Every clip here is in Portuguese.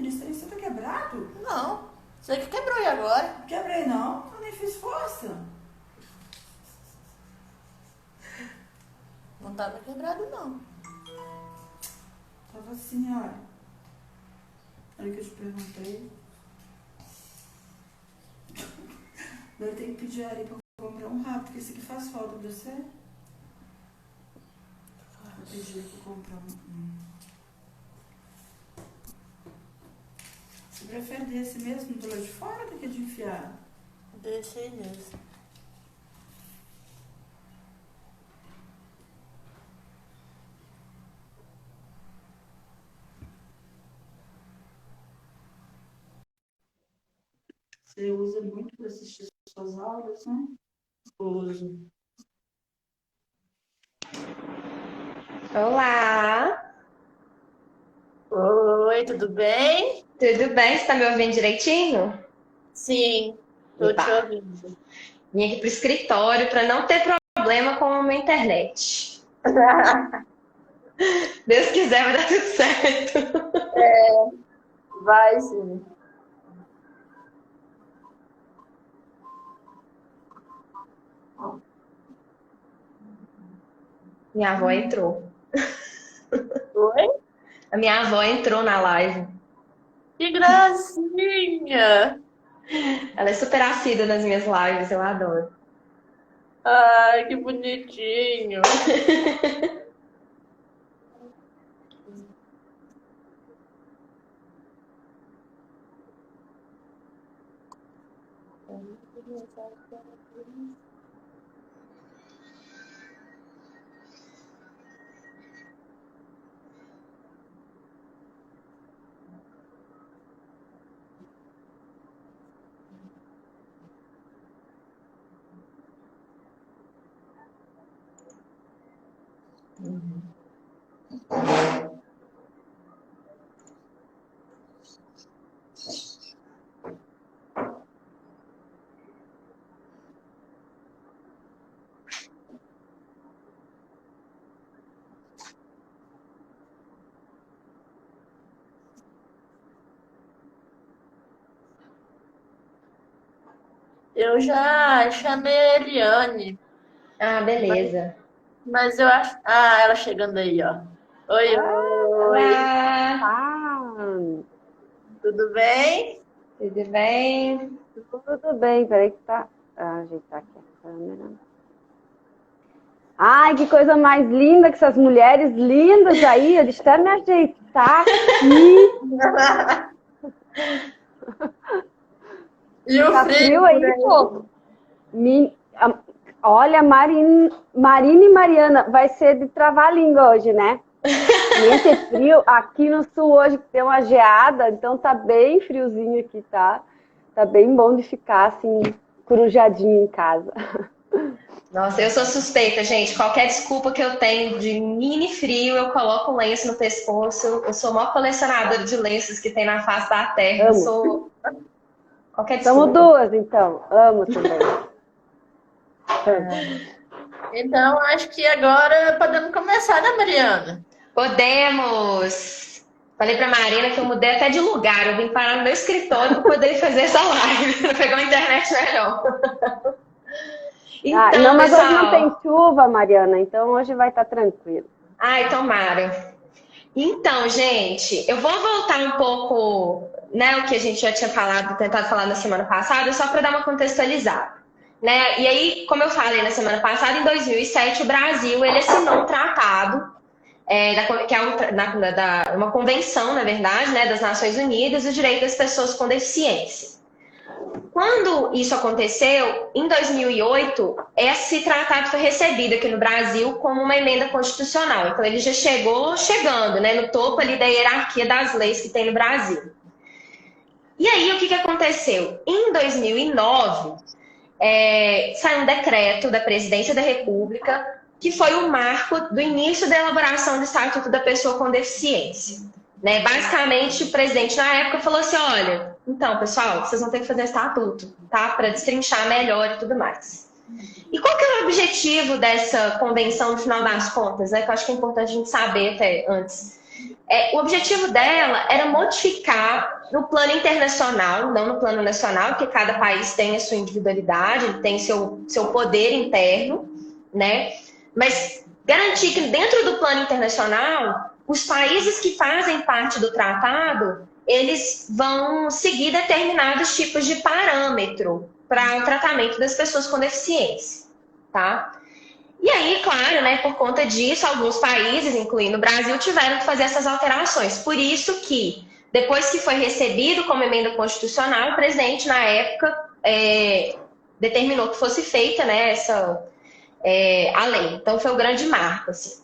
Esse trem, você tá quebrado? Não. Você que quebrou e agora? Quebrei não, eu nem fiz força. Não tava quebrado, não. Tava assim, olha. Olha que eu te perguntei. Eu tenho que pedir a Ari pra comprar um rabo, porque esse aqui faz falta pra você. Vou pedir pra comprar um. Você prefere desse mesmo do lado de fora do que de enfiar? Desse aí mesmo. Você usa muito para assistir suas aulas, né? Uso. Olá, Oi, tudo bem? tudo bem? Você tá me ouvindo direitinho? Sim, tô te Eba, ouvindo. vim aqui pro escritório para não ter problema com a minha internet. Deus quiser, vai dar tudo certo. Vai sim. Minha avó entrou. Oi? A minha avó entrou na live. Que gracinha! Ela é super assídua nas minhas lives, eu adoro. Ai, que bonitinho. Eu já chamei a Eliane, Ah, mas, beleza. mas eu acho. Ah, ela chegando aí, ó. Oi, oi. Olá, Ah, Tudo bem? tudo bem? tudo bem, peraí que tá. Ajeitar aqui a câmera. Ai, que coisa mais linda, que essas mulheres lindas aí. Deixa eu até me ajeitar aqui. E o Tá frio frio por aí, aí? pô. Olha, Marina e Mariana, vai ser de travar a língua hoje, né? E esse frio aqui no sul hoje, que tem uma geada, então tá bem friozinho aqui, tá? Tá bem bom de ficar assim, corujadinho em casa. Nossa, eu sou suspeita, gente. Qualquer desculpa que eu tenho de mini frio, eu coloco um lenço no pescoço. Eu sou a maior colecionadora de lenços que tem na face da terra. Eu Amo. sou qualquer Somos desculpa. duas, então. Amo também. Então, acho que agora podemos começar, né, Mariana? Podemos! Falei pra Marina que eu mudei até de lugar. Eu vim parar no meu escritório para poder fazer essa live. Pra pegar uma internet melhor. Não, Então, mas hoje não tem pessoal. chuva, Mariana, então hoje vai estar tranquilo. Ai, tomara. Então, gente, eu vou voltar um pouco, né, o que a gente já tinha falado, tentado falar na semana passada, só para dar uma contextualizada, né? E aí, como eu falei na semana passada, em 2007 o Brasil ele assinou um tratado, que é uma convenção, na verdade, né, das Nações Unidas, do direito das pessoas com deficiência. Quando isso aconteceu, em 2008, esse tratado foi recebido aqui no Brasil como uma emenda constitucional. Então, ele já chegou chegando, né, no topo ali da hierarquia das leis que tem no Brasil. E aí, o que aconteceu? Em 2009, saiu um decreto da Presidência da República que foi o marco do início da elaboração do Estatuto da Pessoa com Deficiência. Né? Basicamente, o presidente na época falou assim, olha, então, pessoal, vocês vão ter que fazer estatuto, tá? Para destrinchar melhor e tudo mais. E qual que era o objetivo dessa convenção, no final das contas, né? Que eu acho que é importante a gente saber até antes. O objetivo dela era modificar no plano internacional, não no plano nacional, porque cada país tem a sua individualidade, tem seu poder interno, né? Mas garantir que dentro do plano internacional, os países que fazem parte do tratado, eles vão seguir determinados tipos de parâmetro para o tratamento das pessoas com deficiência, tá? E aí, claro, né, por conta disso, alguns países, incluindo o Brasil, tiveram que fazer essas alterações. Por isso que, depois que foi recebido como emenda constitucional, o presidente, na época, determinou que fosse feita, né, a lei. Então, foi um grande marco, assim.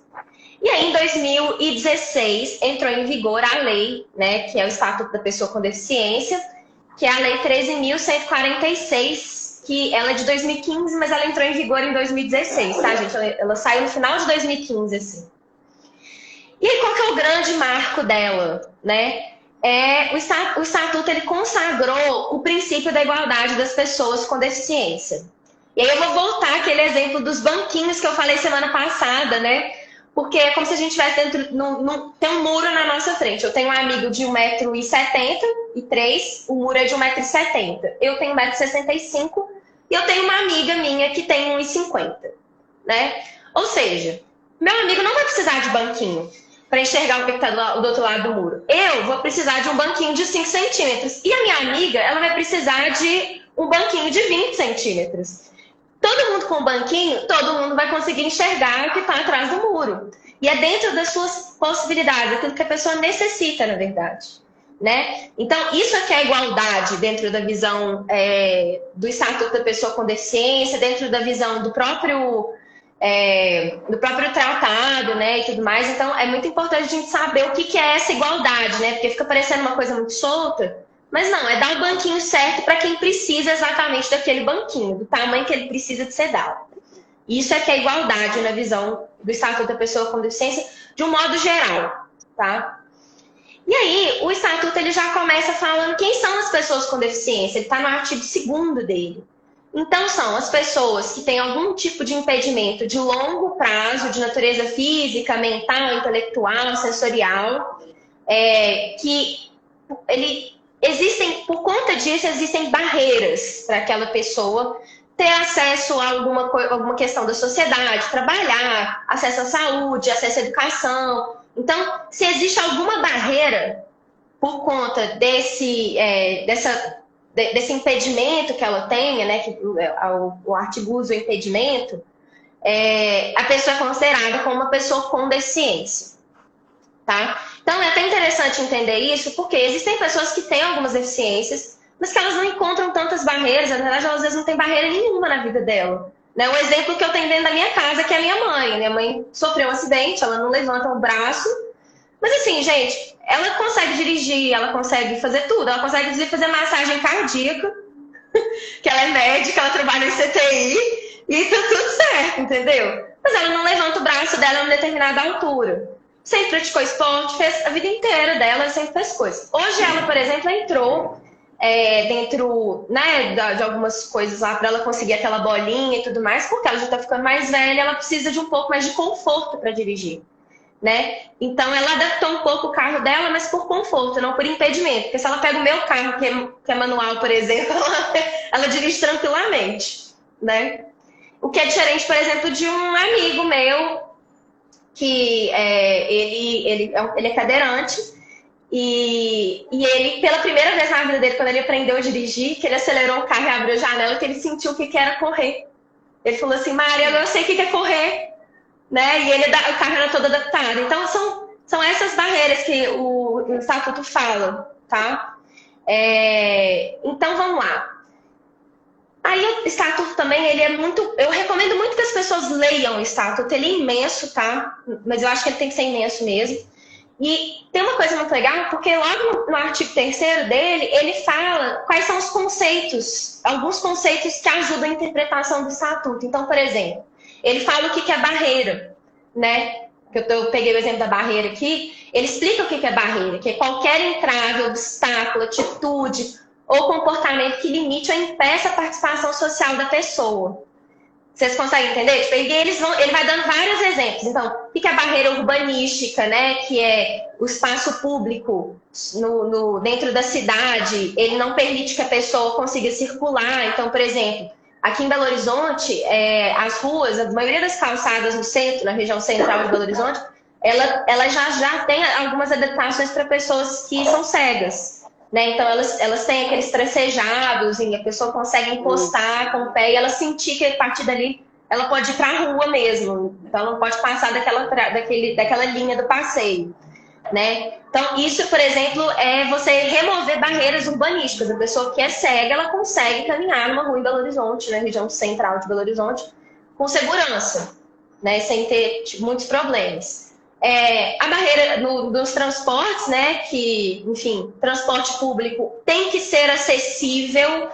E aí, em 2016, entrou em vigor a lei, né, que é o Estatuto da Pessoa com Deficiência, que é a Lei 13.146, que ela é de 2015, mas ela entrou em vigor em 2016, tá, gente? Ela saiu no final de 2015, assim. E aí, qual que é o grande marco dela, né? O Estatuto, ele consagrou o princípio da igualdade das pessoas com deficiência. E aí eu vou voltar àquele exemplo dos banquinhos que eu falei semana passada, né? Porque é como se a gente estivesse dentro, tem um muro na nossa frente. Eu tenho um amigo de 1,73 m, o muro é de 1,70 m. Eu tenho 1,65 m e eu tenho uma amiga minha que tem 1,50 m, né? Ou seja, meu amigo não vai precisar de banquinho para enxergar o que está do outro lado do muro. Eu vou precisar de um banquinho de 5 centímetros. E a minha amiga, ela vai precisar de um banquinho de 20 centímetros. Todo mundo com banquinho, todo mundo vai conseguir enxergar o que está atrás do muro. E é dentro das suas possibilidades, aquilo que a pessoa necessita, na verdade, né? Então, isso é que é igualdade dentro da visão do Estatuto da Pessoa com Deficiência, dentro da visão do próprio tratado, né, e tudo mais. Então, é muito importante a gente saber o que é essa igualdade, né? Porque fica parecendo uma coisa muito solta. Mas não, é dar o banquinho certo para quem precisa exatamente daquele banquinho, do tamanho que ele precisa de ser dado. Isso é que é igualdade na visão do Estatuto da Pessoa com Deficiência, de um modo geral, tá? E aí, o Estatuto ele já começa falando quem são as pessoas com deficiência. Ele está no artigo 2º dele. Então, são as pessoas que têm algum tipo de impedimento de longo prazo, de natureza física, mental, intelectual, sensorial, por conta disso, existem barreiras para aquela pessoa ter acesso a alguma questão da sociedade, trabalhar, acesso à saúde, acesso à educação. Então, se existe alguma barreira por conta desse impedimento que ela tenha, né, que o artigo usa o impedimento, a pessoa é considerada como uma pessoa com deficiência, tá? Então, é até interessante entender isso, porque existem pessoas que têm algumas deficiências, mas que elas não encontram tantas barreiras. Na verdade, elas às vezes não têm barreira nenhuma na vida dela. Né? Um exemplo que eu tenho dentro da minha casa, que é a minha mãe. Minha mãe sofreu um acidente, ela não levanta o braço. Mas assim, gente, ela consegue dirigir, ela consegue fazer tudo. Ela consegue, inclusive, fazer massagem cardíaca, que ela é médica, ela trabalha em CTI, e tá tudo certo, entendeu? Mas ela não levanta o braço dela a uma determinada altura. Sempre praticou esporte, fez a vida inteira dela, sempre fez coisas. Hoje ela, por exemplo, entrou dentro, né, de algumas coisas lá para ela conseguir aquela bolinha e tudo mais, porque ela já está ficando mais velha, ela precisa de um pouco mais de conforto para dirigir, né? Então ela adaptou um pouco o carro dela, mas por conforto, não por impedimento. Porque se ela pega o meu carro, que é manual, por exemplo, ela dirige tranquilamente, né? O que é diferente, por exemplo, de um amigo meu, que ele é cadeirante, e ele, pela primeira vez na vida dele, quando ele aprendeu a dirigir, que ele acelerou o carro e abriu a janela, que ele sentiu o que era correr. Ele falou assim, Maria, agora eu sei o que é correr, né? E o carro era todo adaptado. Então, são essas barreiras que o Estatuto fala, tá? Então, vamos lá. Aí o Estatuto também, ele é muito... Eu recomendo muito que as pessoas leiam o Estatuto. Ele é imenso, tá? Mas eu acho que ele tem que ser imenso mesmo. E tem uma coisa muito legal, porque logo no artigo 3º dele, ele fala quais são os conceitos, alguns conceitos que ajudam a interpretação do Estatuto. Então, por exemplo, ele fala o que é barreira, né? Eu peguei o exemplo da barreira aqui. Ele explica o que é barreira, que é qualquer entrave, obstáculo, atitude ou comportamento que limite ou impeça a participação social da pessoa. Vocês conseguem entender? Tipo, ele vai dando vários exemplos. Então, o que é a barreira urbanística, né? Que é o espaço público dentro da cidade. Ele não permite que a pessoa consiga circular. Então, por exemplo, aqui em Belo Horizonte, as ruas, a maioria das calçadas no centro, na região central de Belo Horizonte, ela já tem algumas adaptações para pessoas que são cegas. Né? Então, elas têm aqueles tracejados, e a pessoa consegue encostar com o pé e ela sentir que a partir dali ela pode ir para a rua mesmo. Então, ela não pode passar daquela linha do passeio. Né? Então, isso, por exemplo, é você remover barreiras urbanísticas. A pessoa que é cega, ela consegue caminhar numa rua em Belo Horizonte, na região central de Belo Horizonte, com segurança, né? Sem ter muitos problemas. A barreira dos transportes, né, que, enfim, transporte público tem que ser acessível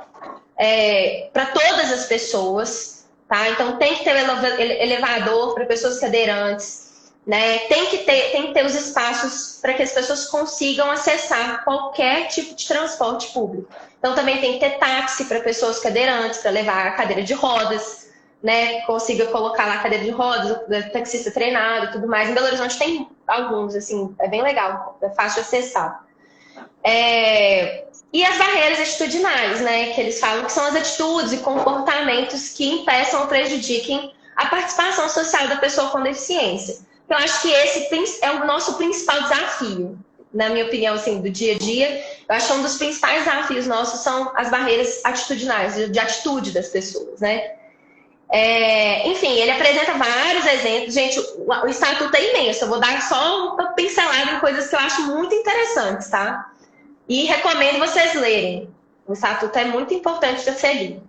para todas as pessoas, tá? Então tem que ter elevador para pessoas cadeirantes, né? Tem que ter os espaços para que as pessoas consigam acessar qualquer tipo de transporte público. Então também tem que ter táxi para pessoas cadeirantes, para levar a cadeira de rodas, né, consiga colocar lá a cadeira de rodas, o taxista treinado e tudo mais. Em Belo Horizonte tem alguns, assim, é bem legal, é fácil de acessar. E as barreiras atitudinais, né, que eles falam que são as atitudes e comportamentos que impeçam ou prejudiquem a participação social da pessoa com deficiência. Eu acho que esse é o nosso principal desafio, na minha opinião, assim, do dia a dia. Eu acho que um dos principais desafios nossos são as barreiras atitudinais, de atitude das pessoas, né? Enfim, ele apresenta vários exemplos. Gente, o estatuto é imenso. Eu vou dar só uma pincelada em coisas que eu acho muito interessantes, tá? E recomendo vocês lerem. O estatuto é muito importante de ser lido.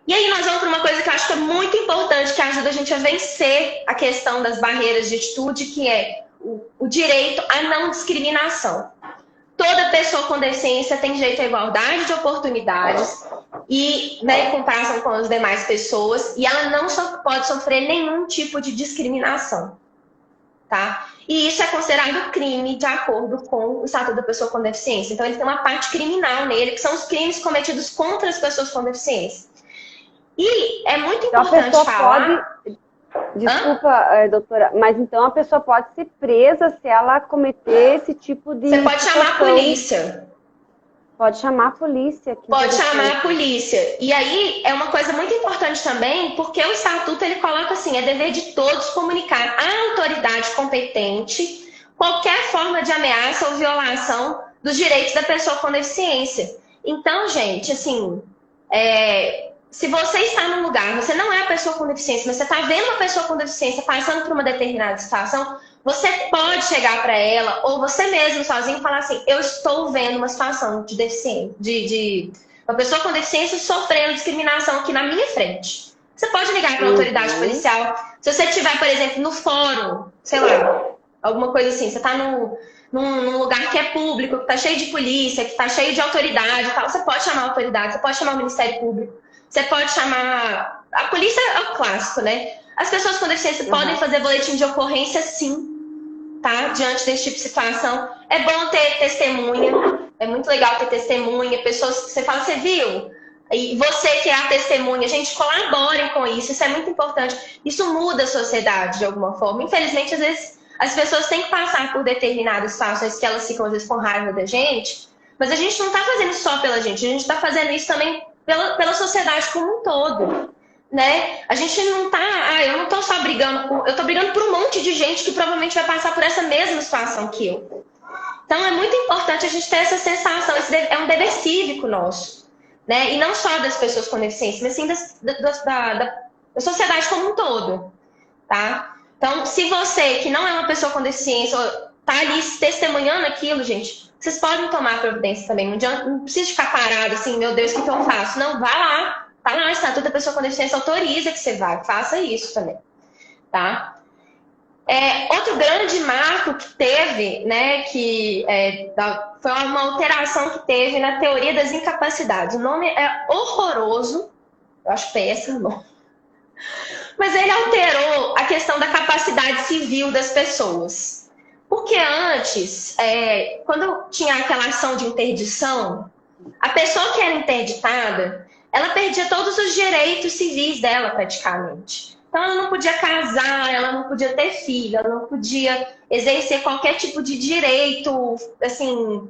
E aí nós vamos para uma coisa que eu acho que é muito importante, que ajuda a gente a vencer a questão das barreiras de atitude, que é o direito à não discriminação. Toda pessoa com deficiência tem direito à igualdade de oportunidades e, né, em comparação com as demais pessoas, e ela não pode sofrer nenhum tipo de discriminação, tá? E isso é considerado crime de acordo com o Estatuto da Pessoa com Deficiência. Então, ele tem uma parte criminal nele, que são os crimes cometidos contra as pessoas com deficiência. E é muito importante falar... Desculpa, doutora, mas então a pessoa pode ser presa se ela cometer esse tipo de... Você pode chamar a polícia. Pode chamar a polícia. Pode chamar a polícia. E aí é uma coisa muito importante também, porque o estatuto ele coloca assim, é dever de todos comunicar à autoridade competente qualquer forma de ameaça ou violação dos direitos da pessoa com deficiência. Então, gente, assim, se você está num lugar, você não é a pessoa com deficiência, mas você está vendo uma pessoa com deficiência passando por uma determinada situação, você pode chegar para ela, ou você mesmo sozinho falar assim, eu estou vendo uma situação de deficiência, de uma pessoa com deficiência sofrendo discriminação aqui na minha frente. Você pode ligar para a autoridade policial. Se você estiver, por exemplo, no fórum, sei lá, alguma coisa assim, você está num lugar que é público, que está cheio de polícia, que está cheio de autoridade e tal, você pode chamar a autoridade, você pode chamar o Ministério Público, você pode chamar... A polícia é o clássico, né? As pessoas com deficiência podem fazer boletim de ocorrência, sim, tá? Diante desse tipo de situação. É bom ter testemunha, é muito legal ter testemunha, pessoas que você fala, você viu? E você que é a testemunha, gente, colaborem com isso é muito importante. Isso muda a sociedade de alguma forma. Infelizmente, às vezes, as pessoas têm que passar por determinadas situações que elas ficam, às vezes, com raiva da gente, mas a gente não está fazendo isso só pela gente, a gente está fazendo isso também pela sociedade como um todo, né? A gente não tá... eu não tô só brigando eu tô brigando por um monte de gente que provavelmente vai passar por essa mesma situação que eu. Então, é muito importante a gente ter essa sensação, é um dever cívico nosso, né? E não só das pessoas com deficiência, mas sim da sociedade como um todo, tá? Então, se você, que não é uma pessoa com deficiência, tá ali testemunhando aquilo, gente, vocês podem tomar providência também. Não precisa ficar parado assim, meu Deus, o que eu faço? Não, vai lá. Tá lá, o Estatuto da Pessoa com Deficiência autoriza que você vá. Faça isso também, tá? Outro grande marco que teve, né, foi uma alteração que teve na teoria das incapacidades. O nome é horroroso, eu acho péssimo o nome. Mas ele alterou a questão da capacidade civil das pessoas. Porque antes, quando tinha aquela ação de interdição, a pessoa que era interditada, ela perdia todos os direitos civis dela, praticamente. Então, ela não podia casar, ela não podia ter filho, ela não podia exercer qualquer tipo de direito, assim,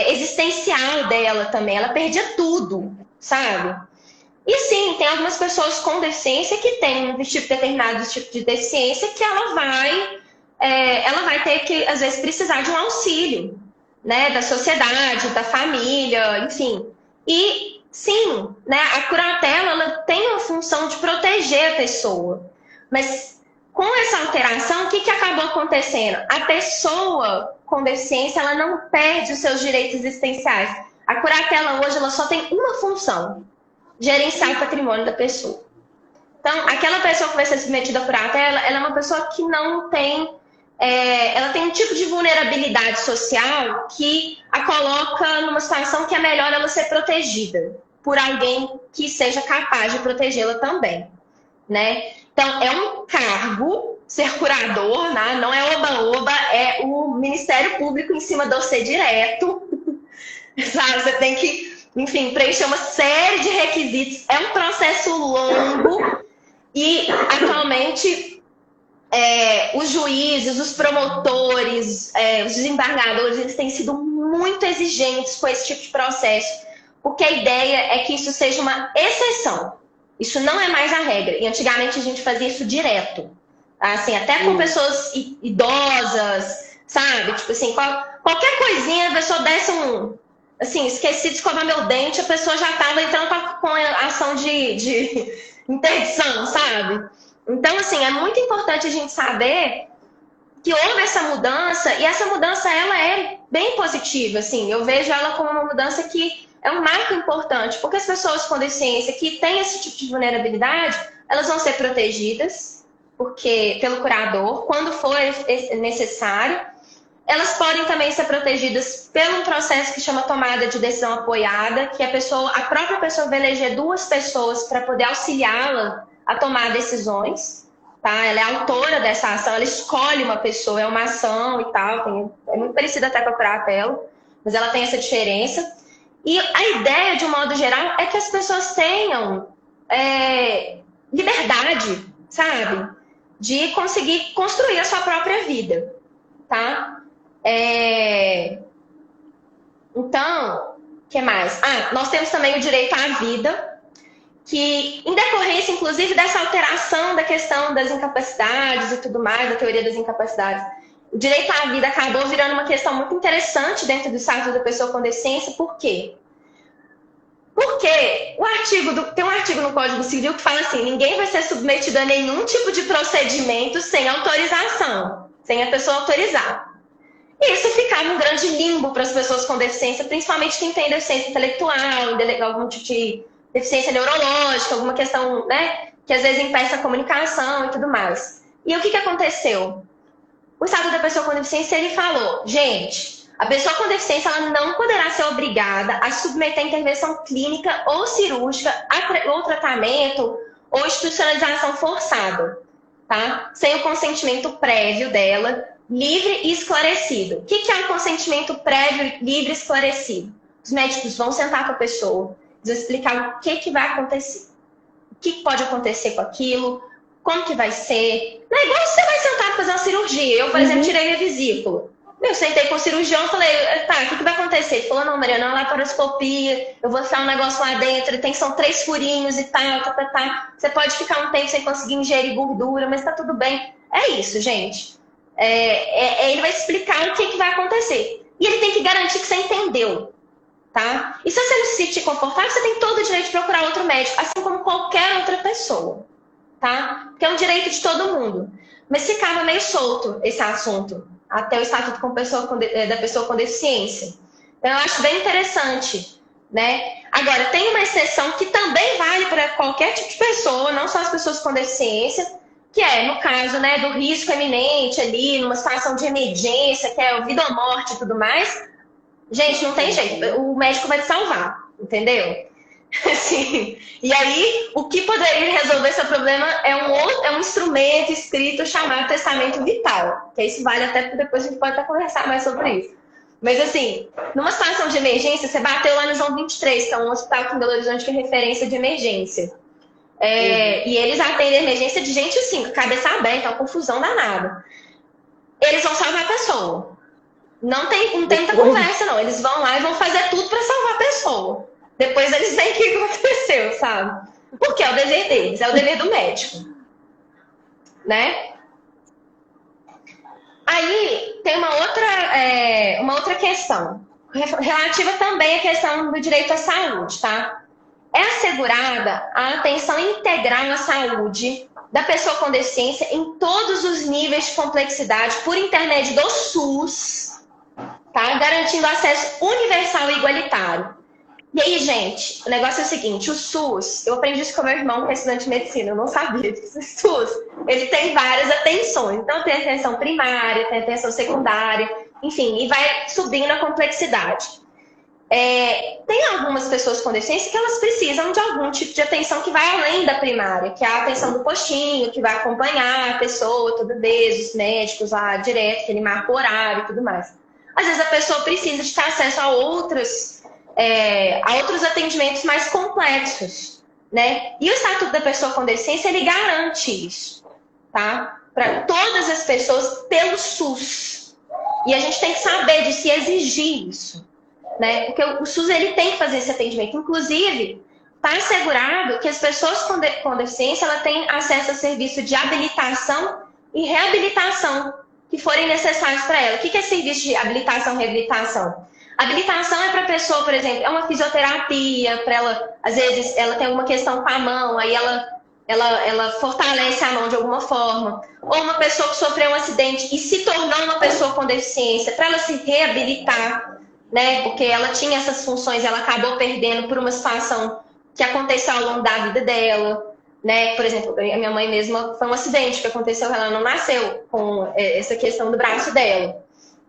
existencial dela também. Ela perdia tudo, sabe? E sim, tem algumas pessoas com deficiência que têm um determinado tipo de deficiência que ela vai ter que, às vezes, precisar de um auxílio, né, da sociedade, da família, enfim. E sim, né, a curatela ela tem a função de proteger a pessoa. Mas com essa alteração, o que acabou acontecendo? A pessoa com deficiência ela não perde os seus direitos existenciais. A curatela hoje ela só tem uma função: gerenciar o patrimônio da pessoa. Então, aquela pessoa que vai ser submetida à curatela, ela é uma pessoa que não tem... ela tem um tipo de vulnerabilidade social que a coloca numa situação que é melhor ela ser protegida por alguém que seja capaz de protegê-la também, né? Então, é um cargo ser curador, né? Não é oba-oba, é o Ministério Público em cima de você direto. Sabe? Você tem que, enfim, preencher uma série de requisitos. É um processo longo e, atualmente, os juízes, os promotores, os desembargadores, eles têm sido muito exigentes com esse tipo de processo, porque a ideia é que isso seja uma exceção. Isso não é mais a regra. E antigamente a gente fazia isso direto. Assim, até com pessoas idosas, sabe? Tipo assim, qualquer coisinha, a pessoa desse assim, esqueci de escovar meu dente, a pessoa já estava entrando com a ação de interdição, sabe? Então, assim, é muito importante a gente saber que houve essa mudança, e essa mudança, ela é bem positiva, assim. Eu vejo ela como uma mudança que é um marco importante, porque as pessoas com deficiência que têm esse tipo de vulnerabilidade, elas vão ser protegidas pelo curador, quando for necessário. Elas podem também ser protegidas pelo processo que chama tomada de decisão apoiada, que a própria pessoa vai eleger 2 pessoas para poder auxiliá-la a tomar decisões. Tá? Ela é autora dessa ação, ela escolhe uma pessoa, é uma ação e tal, é muito parecida até com a curatela, mas ela tem essa diferença. E a ideia, de um modo geral, é que as pessoas tenham liberdade, sabe? De conseguir construir a sua própria vida, tá? Então, o que mais? Nós temos também o direito à vida, que, em decorrência, inclusive, dessa alteração da questão das incapacidades e tudo mais, da teoria das incapacidades, o direito à vida acabou virando uma questão muito interessante dentro do Estatuto da Pessoa com Deficiência. Por quê? Porque tem um artigo no Código Civil que fala assim: ninguém vai ser submetido a nenhum tipo de procedimento sem autorização, sem a pessoa autorizar. E isso ficava um grande limbo para as pessoas com deficiência, principalmente quem tem deficiência intelectual, algum tipo de deficiência neurológica, alguma questão, né, que às vezes impeça a comunicação e tudo mais. E o que aconteceu? O Estatuto da Pessoa com Deficiência, ele falou: gente, a pessoa com deficiência ela não poderá ser obrigada a submeter a intervenção clínica ou cirúrgica, ou tratamento, ou institucionalização forçada, tá? Sem o consentimento prévio dela, livre e esclarecido. O que é um consentimento prévio, livre e esclarecido? Os médicos vão sentar com a pessoa, eles vão explicar o que vai acontecer, o que pode acontecer com aquilo, como que vai ser. Não é igual você vai sentar para fazer uma cirurgia. Eu, por exemplo, tirei minha vesícula. Eu sentei com o cirurgião e falei: tá, o que vai acontecer? Ele falou: não, Mariana, é uma laparoscopia, eu vou enfiar um negócio lá dentro, são 3 furinhos e tal. Você pode ficar um tempo sem conseguir ingerir gordura, mas tá tudo bem. É isso, gente. Ele vai explicar o que vai acontecer. E ele tem que garantir que você entendeu, tá? E se você não se sentir confortável, você tem todo o direito de procurar outro médico, assim como qualquer outra pessoa, tá? Porque é um direito de todo mundo. Mas ficava meio solto esse assunto, até o Estatuto da Pessoa com Deficiência. Então, eu acho bem interessante, né? Agora, tem uma exceção que também vale para qualquer tipo de pessoa, não só as pessoas com deficiência, que é, no caso, né, do risco eminente ali, numa situação de emergência, que é vida ou morte e tudo mais. Gente, não tem jeito, o médico vai te salvar, entendeu? Assim, e aí, o que poderia resolver esse problema é um instrumento escrito chamado testamento vital, que isso vale até porque depois a gente pode até conversar mais sobre isso. Mas assim, numa situação de emergência, você bateu lá no João 23, que é um hospital aqui em Belo Horizonte que é referência de emergência. E eles atendem a emergência de gente assim, com a cabeça aberta, uma confusão danada. Eles vão salvar a pessoa. Não tem muita conversa, não. Eles vão lá e vão fazer tudo para salvar a pessoa. Depois eles veem o que aconteceu, sabe? Porque é o dever deles, é o dever do médico. Né? Aí tem uma outra questão, relativa também à questão do direito à saúde, tá? É assegurada a atenção integral à saúde da pessoa com deficiência em todos os níveis de complexidade por intermédio do SUS, tá? Garantindo acesso universal e igualitário. E aí, gente, o negócio é o seguinte, o SUS, eu aprendi isso com meu irmão, que é estudante de medicina, eu não sabia disso. O SUS, ele tem várias atenções. Então, tem atenção primária, tem atenção secundária, enfim, e vai subindo a complexidade. Tem algumas pessoas com deficiência que elas precisam de algum tipo de atenção que vai além da primária, que é a atenção do postinho, que vai acompanhar a pessoa toda vez, os médicos lá direto, que ele marca o horário e tudo mais. Às vezes a pessoa precisa de ter acesso a outros atendimentos mais complexos, né? E o Estatuto da Pessoa com Deficiência, ele garante isso, tá? Para todas as pessoas pelo SUS. E a gente tem que saber de se exigir isso, né? Porque o SUS, ele tem que fazer esse atendimento. Inclusive, está assegurado que as pessoas com deficiência, ela tem acesso a serviço de habilitação e reabilitação que forem necessários para ela. O que é serviço de habilitação e reabilitação? Habilitação é para a pessoa, por exemplo, é uma fisioterapia, para ela, às vezes, ela tem alguma questão com a mão, aí ela fortalece a mão de alguma forma. Ou uma pessoa que sofreu um acidente e se tornou uma pessoa com deficiência, para ela se reabilitar, né? Porque ela tinha essas funções, ela acabou perdendo por uma situação que aconteceu ao longo da vida dela, né? Por exemplo, a minha mãe mesma foi um acidente que aconteceu, ela não nasceu com essa questão do braço dela,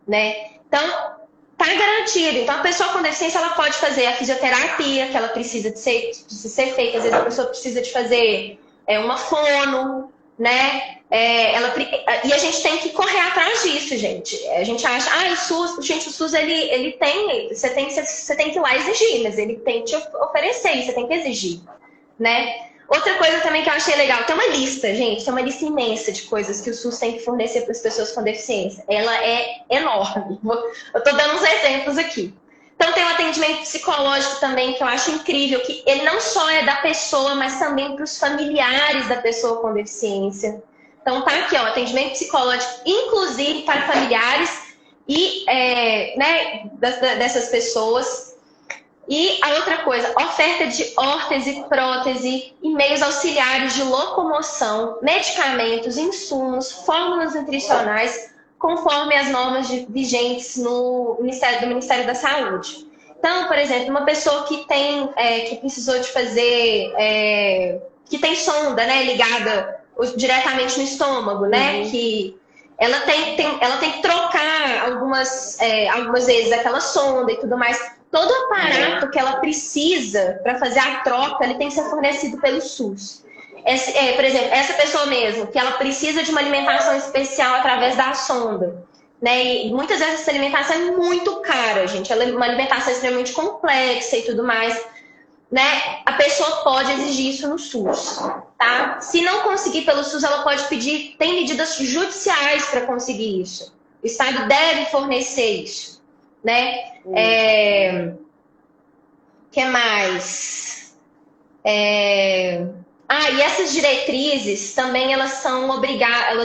né? Então, está garantido. Então, a pessoa com deficiência, ela pode fazer a fisioterapia que ela precisa de ser feita. Às vezes, a pessoa precisa de fazer uma fono, né? E a gente tem que correr atrás disso, gente. A gente acha, o SUS, ele tem, você tem que ir lá exigir, mas ele tem que te oferecer, você tem que exigir, né? Outra coisa também que eu achei legal, tem uma lista, gente, tem uma lista imensa de coisas que o SUS tem que fornecer para as pessoas com deficiência. Ela é enorme. Eu estou dando uns exemplos aqui. Então, tem um atendimento psicológico também, que eu acho incrível, que ele não só é da pessoa, mas também para os familiares da pessoa com deficiência. Então, tá aqui, ó, atendimento psicológico, inclusive para familiares e, dessas pessoas. E a outra coisa, oferta de órtese, prótese e meios auxiliares de locomoção, medicamentos, insumos, fórmulas nutricionais, conforme as normas vigentes do Ministério da Saúde. Então, por exemplo, uma pessoa que precisou de fazer, que tem sonda, né, ligada diretamente no estômago, né, que ela tem que trocar algumas vezes aquela sonda e tudo mais. Todo o aparato que ela precisa para fazer a troca, ele tem que ser fornecido pelo SUS. Por exemplo, essa pessoa mesmo, que ela precisa de uma alimentação especial através da sonda, né? E muitas vezes essa alimentação é muito cara, gente. Ela é uma alimentação extremamente complexa e tudo mais, né? A pessoa pode exigir isso no SUS, tá? Se não conseguir pelo SUS, ela pode pedir, tem medidas judiciais para conseguir isso. O Estado deve fornecer isso, né? Que mais? E essas diretrizes também elas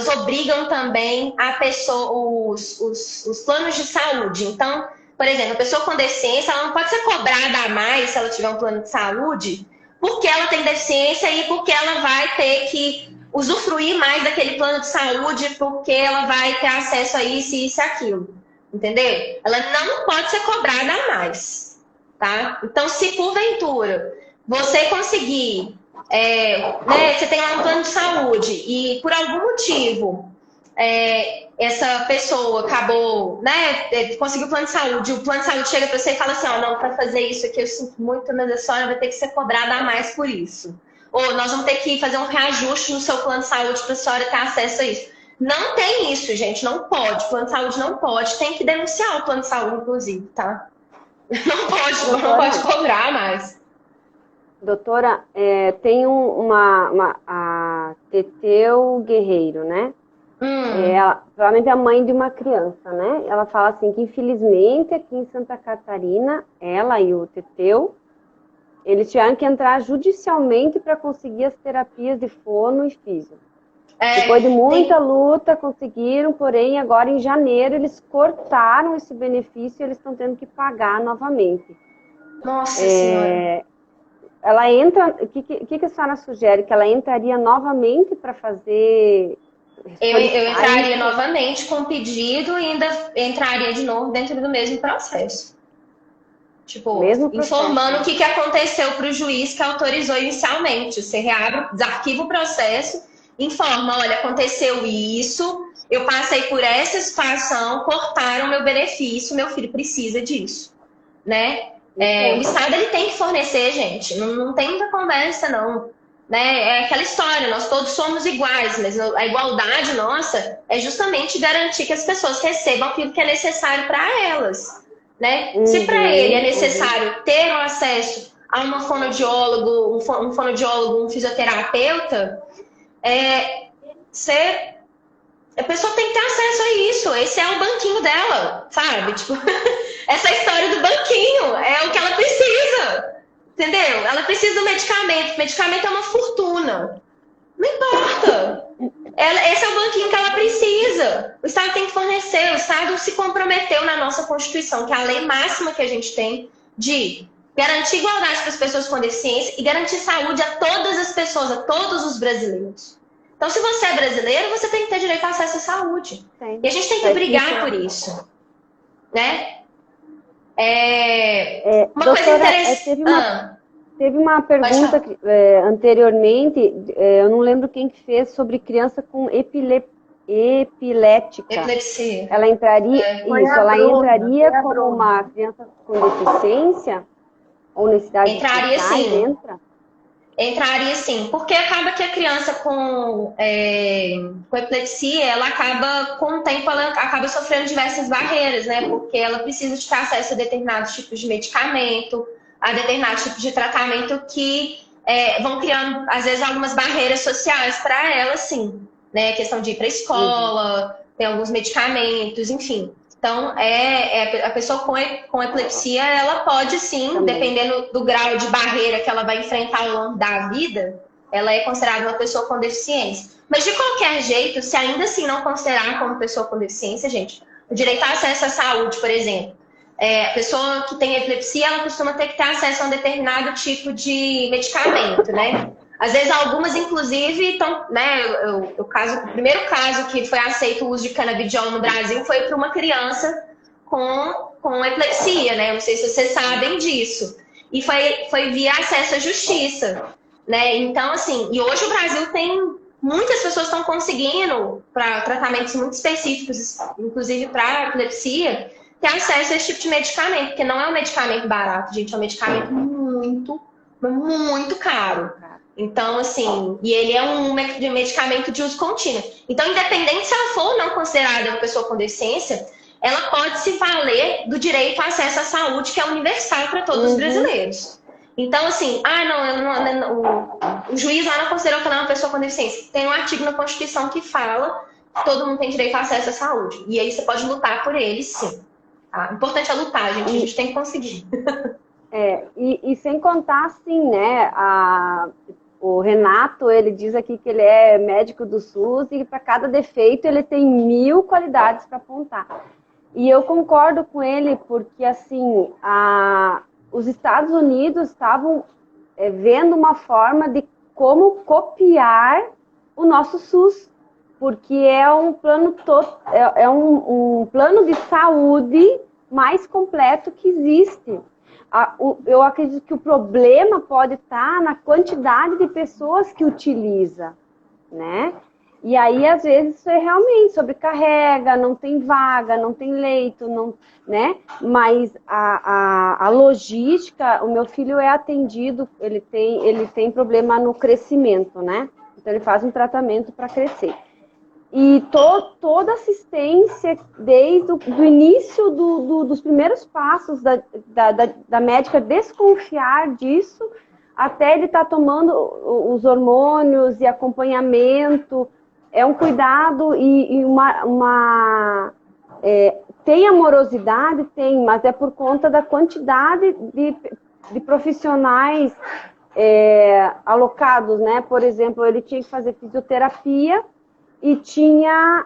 obrigam também a pessoa, os planos de saúde. Então, por exemplo, a pessoa com deficiência ela não pode ser cobrada a mais se ela tiver um plano de saúde, porque ela tem deficiência e porque ela vai ter que usufruir mais daquele plano de saúde, porque ela vai ter acesso a isso e aquilo. Entendeu? Ela não pode ser cobrada a mais, tá? Então, se porventura você conseguir, você tem lá um plano de saúde e por algum motivo essa pessoa acabou, né, conseguiu o plano de saúde chega para você e fala assim, não, para fazer isso aqui eu sinto muito, mas a senhora vai ter que ser cobrada a mais por isso. Ou nós vamos ter que fazer um reajuste no seu plano de saúde para a senhora ter acesso a isso. Não tem isso, gente. Não pode. Plano de saúde não pode. Tem que denunciar o plano de saúde, inclusive, tá? Não pode cobrar mais. Doutora, tem a Teteu Guerreiro, né? Ela, provavelmente é a mãe de uma criança, né? Ela fala assim que, infelizmente, aqui em Santa Catarina, ela e o Teteu, eles tiveram que entrar judicialmente para conseguir as terapias de fono e físio. Depois de muita luta, conseguiram, porém, agora em janeiro, eles cortaram esse benefício e eles estão tendo que pagar novamente. Nossa Senhora! Ela entra... O que a senhora sugere? Que ela entraria novamente para fazer... Eu entraria novamente com o pedido e ainda entraria de novo dentro do mesmo processo. Tipo, informando o que aconteceu para o juiz que autorizou inicialmente. Você reabre, desarquiva o processo, informa, olha, aconteceu isso, eu passei por essa situação, cortaram meu benefício, meu filho precisa disso, né? O Estado, ele tem que fornecer, gente, não tem muita conversa, não. Né? É aquela história, nós todos somos iguais, mas a igualdade nossa é justamente garantir que as pessoas recebam aquilo que é necessário para elas. Né? Se para ele é necessário ter o acesso a uma fonoaudiólogo, um fonoaudiólogo, um fisioterapeuta, a pessoa tem que ter acesso a isso. Esse é o banquinho dela, sabe? Tipo, essa história do banquinho é o que ela precisa. Entendeu? Ela precisa do medicamento. O medicamento é uma fortuna. Não importa. Esse é o banquinho que ela precisa. O Estado tem que fornecer. O Estado se comprometeu na nossa Constituição, que é a lei máxima que a gente tem, de garantir igualdade para as pessoas com deficiência e garantir saúde a todas as pessoas, a todos os brasileiros. Então, se você é brasileiro, você tem que ter direito a acesso à saúde. Sim. E a gente tem que brigar por isso. Né? Uma doutora, coisa interessante. Teve uma pergunta anteriormente, eu não lembro quem que fez, sobre criança com epilética. Epilepsia. Ela entraria, entraria como uma criança com deficiência? Ou necessidade entraria de sim. Entra? Entraria sim, porque acaba que a criança com epilepsia, ela acaba, com o tempo, ela acaba sofrendo diversas barreiras, né? Porque ela precisa de ter acesso a determinados tipos de medicamento, a determinados tipos de tratamento que vão criando, às vezes, algumas barreiras sociais para ela, sim. Né? A questão de ir para a escola, tem alguns medicamentos, enfim. Então, a pessoa com epilepsia, ela pode sim, dependendo do grau de barreira que ela vai enfrentar ao longo da vida, ela é considerada uma pessoa com deficiência. Mas, de qualquer jeito, se ainda assim não considerar como pessoa com deficiência, gente, o direito a acesso à saúde, por exemplo, a pessoa que tem epilepsia, ela costuma ter que ter acesso a um determinado tipo de medicamento, né? Às vezes, algumas, inclusive, estão, né? O primeiro caso que foi aceito o uso de canabidiol no Brasil foi para uma criança com epilepsia, né? Eu não sei se vocês sabem disso. E foi via acesso à justiça, né? Então, assim, e hoje o Brasil tem muitas pessoas estão conseguindo, para tratamentos muito específicos, inclusive para epilepsia, ter acesso a esse tipo de medicamento, porque não é um medicamento barato, gente, é um medicamento muito, muito caro. Então, assim, e ele é um medicamento de uso contínuo. Então, independente se ela for ou não considerada uma pessoa com deficiência, ela pode se valer do direito ao acesso à saúde, que é universal para todos os brasileiros. Então, assim, o juiz lá não considerou que ela é uma pessoa com deficiência. Tem um artigo na Constituição que fala que todo mundo tem direito ao acesso à saúde. E aí você pode lutar por ele, sim. Tá? O importante é lutar, gente. A gente tem que conseguir. E sem contar, assim, né, o Renato, ele diz aqui que ele é médico do SUS e para cada defeito ele tem 1000 qualidades para apontar. E eu concordo com ele porque, assim, os Estados Unidos estavam vendo uma forma de como copiar o nosso SUS, porque é um plano um plano de saúde mais completo que existe. Eu acredito que o problema pode estar na quantidade de pessoas que utiliza, né? E aí, às vezes, isso realmente sobrecarrega, não tem vaga, não tem leito, né? Mas a logística, o meu filho é atendido, ele tem problema no crescimento, né? Então, ele faz um tratamento para crescer. E toda assistência, desde do início dos primeiros passos da médica desconfiar disso, até ele estar tomando os hormônios e acompanhamento, é um cuidado e tem amorosidade, tem, mas é por conta da quantidade de profissionais alocados, né? Por exemplo, ele tinha que fazer fisioterapia e tinha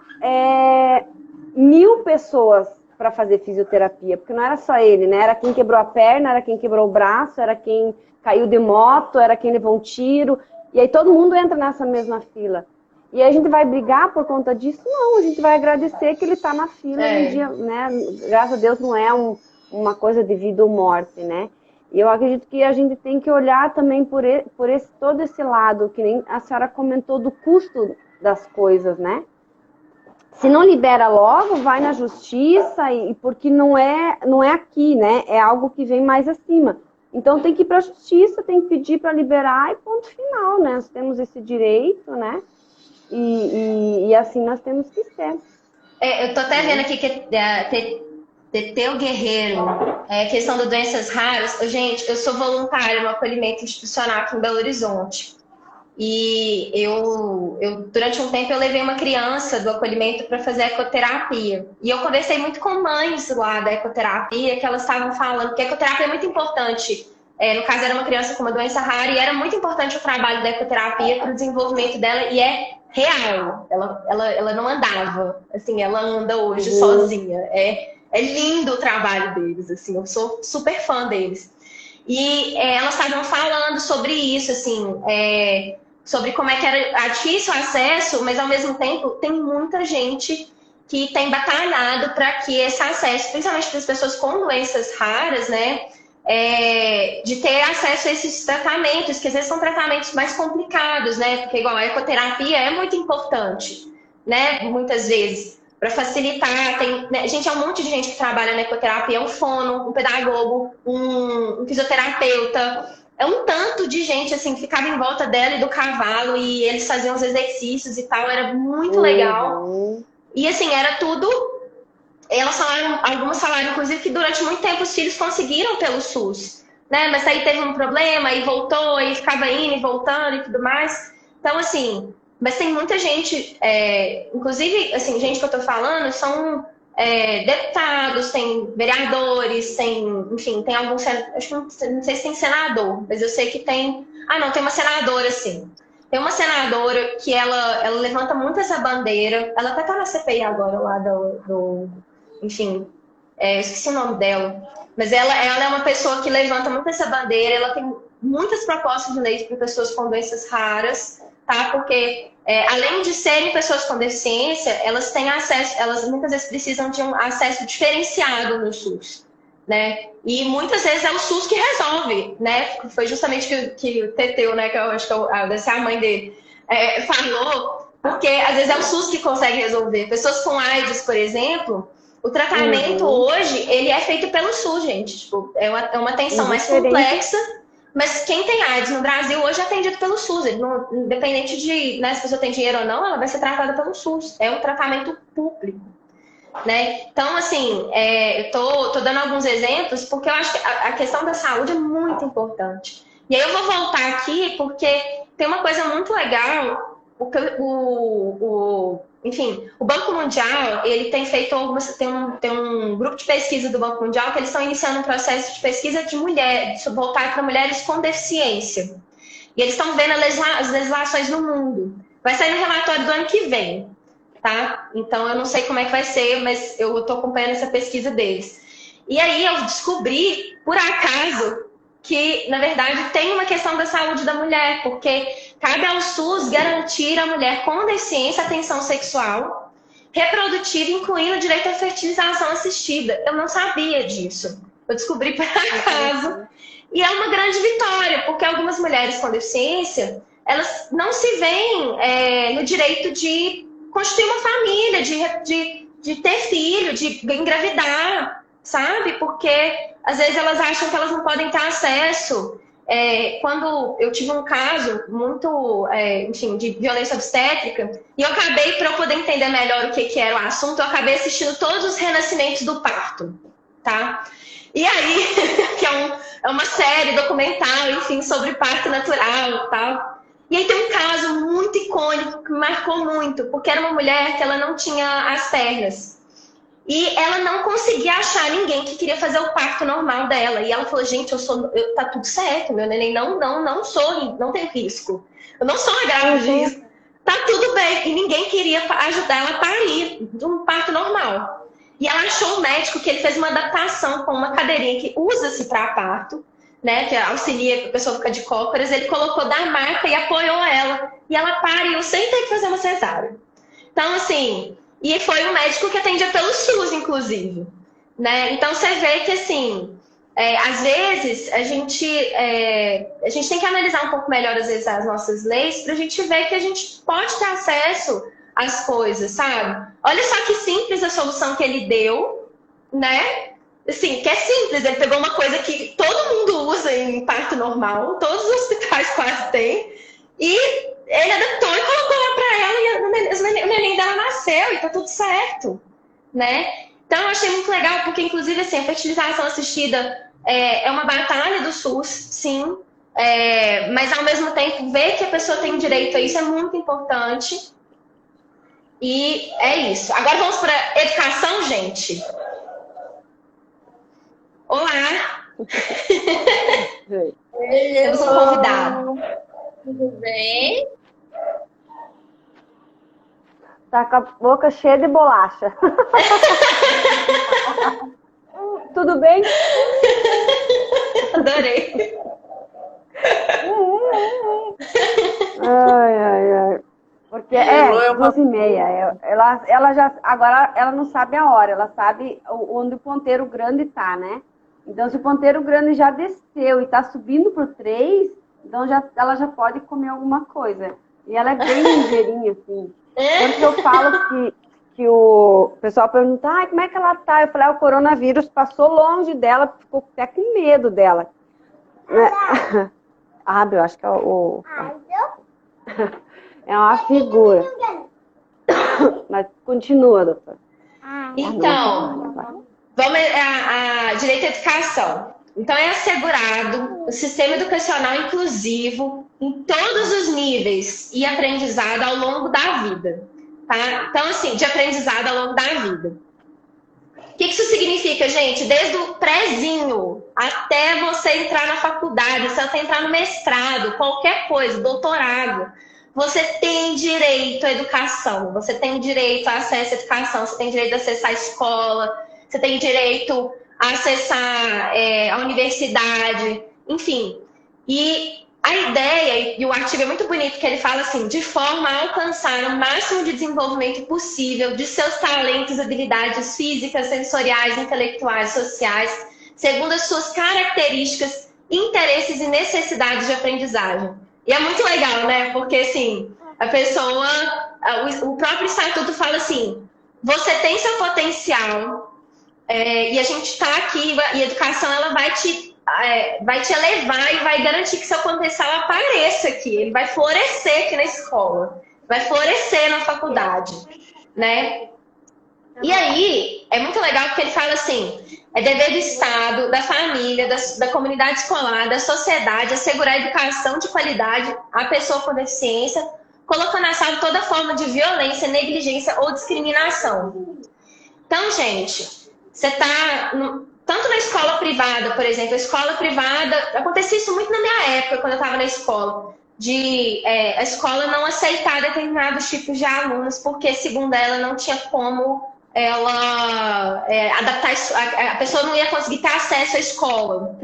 1000 pessoas para fazer fisioterapia, porque não era só ele, né? Era quem quebrou a perna, era quem quebrou o braço, era quem caiu de moto, era quem levou um tiro, e aí todo mundo entra nessa mesma fila. E aí a gente vai brigar por conta disso? Não, a gente vai agradecer que ele está na fila um dia, né? Graças a Deus não é uma coisa de vida ou morte, né? E eu acredito que a gente tem que olhar também por todo esse lado, que nem a senhora comentou do custo das coisas, né? Se não libera logo, vai na justiça, porque não é aqui, né? É algo que vem mais acima. Então tem que ir para a justiça, tem que pedir para liberar e ponto final, né? Nós temos esse direito, né? E assim nós temos que ser. Eu tô até vendo aqui que Teteu Guerreiro, questão de doenças raras. Gente, eu sou voluntária no acolhimento institucional aqui em Belo Horizonte. E eu durante um tempo eu levei uma criança do acolhimento para fazer ecoterapia. E eu conversei muito com mães lá da ecoterapia, que elas estavam falando que a ecoterapia é muito importante. No caso, era uma criança com uma doença rara e era muito importante o trabalho da ecoterapia para o desenvolvimento dela, e é real. Ela não andava, assim, ela anda hoje sozinha. É lindo o trabalho deles, assim, eu sou super fã deles. E elas estavam falando sobre isso, assim, sobre como é que era difícil o acesso, mas ao mesmo tempo tem muita gente que tem batalhado para que esse acesso, principalmente para as pessoas com doenças raras, né, de ter acesso a esses tratamentos, que às vezes são tratamentos mais complicados, né, porque igual a ecoterapia é muito importante, né, muitas vezes, para facilitar. Gente, é um monte de gente que trabalha na ecoterapia, um fono, um pedagogo, um fisioterapeuta. É um tanto de gente, assim, que ficava em volta dela e do cavalo, e eles faziam os exercícios e tal, era muito legal. E, assim, era tudo... Algumas falaram, inclusive, que durante muito tempo os filhos conseguiram pelo SUS, né? Mas aí teve um problema, aí voltou, aí ficava indo e voltando e tudo mais. Então, assim... Mas tem muita gente, inclusive, assim, gente que eu tô falando, são deputados, tem vereadores, enfim, tem alguns, acho que não sei se tem senador, mas eu sei que tem, tem uma senadora, sim. Tem uma senadora que ela levanta muito essa bandeira, ela até tá na CPI agora lá enfim, eu esqueci o nome dela, mas ela é uma pessoa que levanta muito essa bandeira, ela tem muitas propostas de lei para pessoas com doenças raras, tá? Porque além de serem pessoas com deficiência, elas têm acesso, elas muitas vezes precisam de um acesso diferenciado no SUS, né? E muitas vezes é o SUS que resolve, né? Foi justamente que o Teteu, né? Que eu acho que deve ser a mãe dele, falou, porque às vezes é o SUS que consegue resolver. Pessoas com AIDS, por exemplo, o tratamento hoje, ele é feito pelo SUS, gente. Tipo, é uma atenção mais complexa. Mas quem tem AIDS no Brasil hoje é atendido pelo SUS. Independente de, né, se a pessoa tem dinheiro ou não, ela vai ser tratada pelo SUS. É um tratamento público, né? Então, assim, eu tô dando alguns exemplos porque eu acho que a questão da saúde é muito importante. E aí eu vou voltar aqui porque tem uma coisa muito legal. Enfim, o Banco Mundial, ele tem feito tem um grupo de pesquisa do Banco Mundial que eles estão iniciando um processo de pesquisa de mulheres, voltado para mulheres com deficiência. E eles estão vendo as legislações no mundo. Vai sair no relatório do ano que vem, tá? Então, eu não sei como é que vai ser, mas eu estou acompanhando essa pesquisa deles. E aí, eu descobri, por acaso, que, na verdade, tem uma questão da saúde da mulher, porque cabe ao SUS garantir à mulher com deficiência atenção sexual, reprodutiva, incluindo direito à fertilização assistida. Eu não sabia disso. Eu descobri por acaso. E é uma grande vitória, porque algumas mulheres com deficiência, elas não se veem no direito de constituir uma família, de ter filho, de engravidar, sabe? Porque às vezes elas acham que elas não podem ter acesso. quando eu tive um caso muito, enfim, de violência obstétrica, e eu acabei, para eu poder entender melhor o que era o assunto, eu acabei assistindo todos os renascimentos do parto, tá? E aí, que é uma série documental, enfim, sobre parto natural e tal. E aí tem um caso muito icônico que me marcou muito, porque era uma mulher que ela não tinha as pernas. E ela não conseguia achar ninguém que queria fazer o parto normal dela. E ela falou, gente, tá tudo certo, meu neném não tem risco. Eu não sou uma grávida de risco. Tá tudo bem. E ninguém queria ajudar ela a parir de um parto normal. E ela achou um médico que ele fez uma adaptação com uma cadeirinha que usa-se para parto, né, que auxilia que a pessoa fica de cócoras. Ele colocou da marca e apoiou ela. E ela pariu sem ter que fazer uma cesárea. Então, assim... E foi um médico que atendia pelo SUS, inclusive. Né? Então, você vê que, assim, às vezes, a gente tem que analisar um pouco melhor, às vezes, as nossas leis, para a gente ver que a gente pode ter acesso às coisas, sabe? Olha só que simples a solução que ele deu, né? Assim, que é simples. Ele pegou uma coisa que todo mundo usa em parto normal, todos os hospitais quase têm, e ele adaptou e colocou lá para ela e o neném dela nasceu e tá tudo certo, né? Então eu achei muito legal porque, inclusive, assim, a fertilização assistida é uma batalha do SUS, sim, mas ao mesmo tempo ver que a pessoa tem direito a isso é muito importante. E é isso. Agora vamos para educação, gente. Olá! Temos um convidado. Tudo bem? Tá com a boca cheia de bolacha. Tudo bem? Adorei. Ai. Porque 2h30. Ela já, agora ela não sabe a hora, ela sabe onde o ponteiro grande tá, né? Então, se o ponteiro grande já desceu e tá subindo pro 3, então ela já pode comer alguma coisa. E ela é bem ligeirinha, assim. Quando eu falo que o pessoal pergunta, como é que ela tá? Eu falei, o coronavírus passou longe dela, ficou até com medo dela. Eu acho que é é uma figura. Mas continua, doutor. Então, vamos a direito à educação. Então, é assegurado o sistema educacional inclusivo em todos os níveis e aprendizado ao longo da vida. Tá? Então, assim, de aprendizado ao longo da vida. O que isso significa, gente? Desde o prézinho até você entrar na faculdade, se você entrar no mestrado, qualquer coisa, doutorado, você tem direito à educação, você tem direito a acesso à educação, você tem direito a acessar a escola, você tem direito a acessar a universidade, enfim. E a ideia, e o artigo é muito bonito, que ele fala assim, de forma a alcançar o máximo de desenvolvimento possível de seus talentos, habilidades físicas, sensoriais, intelectuais, sociais, segundo as suas características, interesses e necessidades de aprendizagem. E é muito legal, né? Porque, assim, a pessoa, o próprio estatuto fala assim, você tem seu potencial, e a gente está aqui, e a educação ela vai te elevar e vai garantir que seu potencial apareça aqui. Ele vai florescer aqui na escola, vai florescer na faculdade, né? E aí, é muito legal porque ele fala assim, é dever do Estado, da família, da comunidade escolar, da sociedade, assegurar a educação de qualidade à pessoa com deficiência, colocando a salvo toda forma de violência, negligência ou discriminação. Então, gente, você está... Tanto na escola privada, por exemplo, a escola privada, acontecia isso muito na minha época, quando eu estava na escola, de a escola não aceitar determinados tipos de alunos, porque, segundo ela, não tinha como ela adaptar, a pessoa não ia conseguir ter acesso à escola.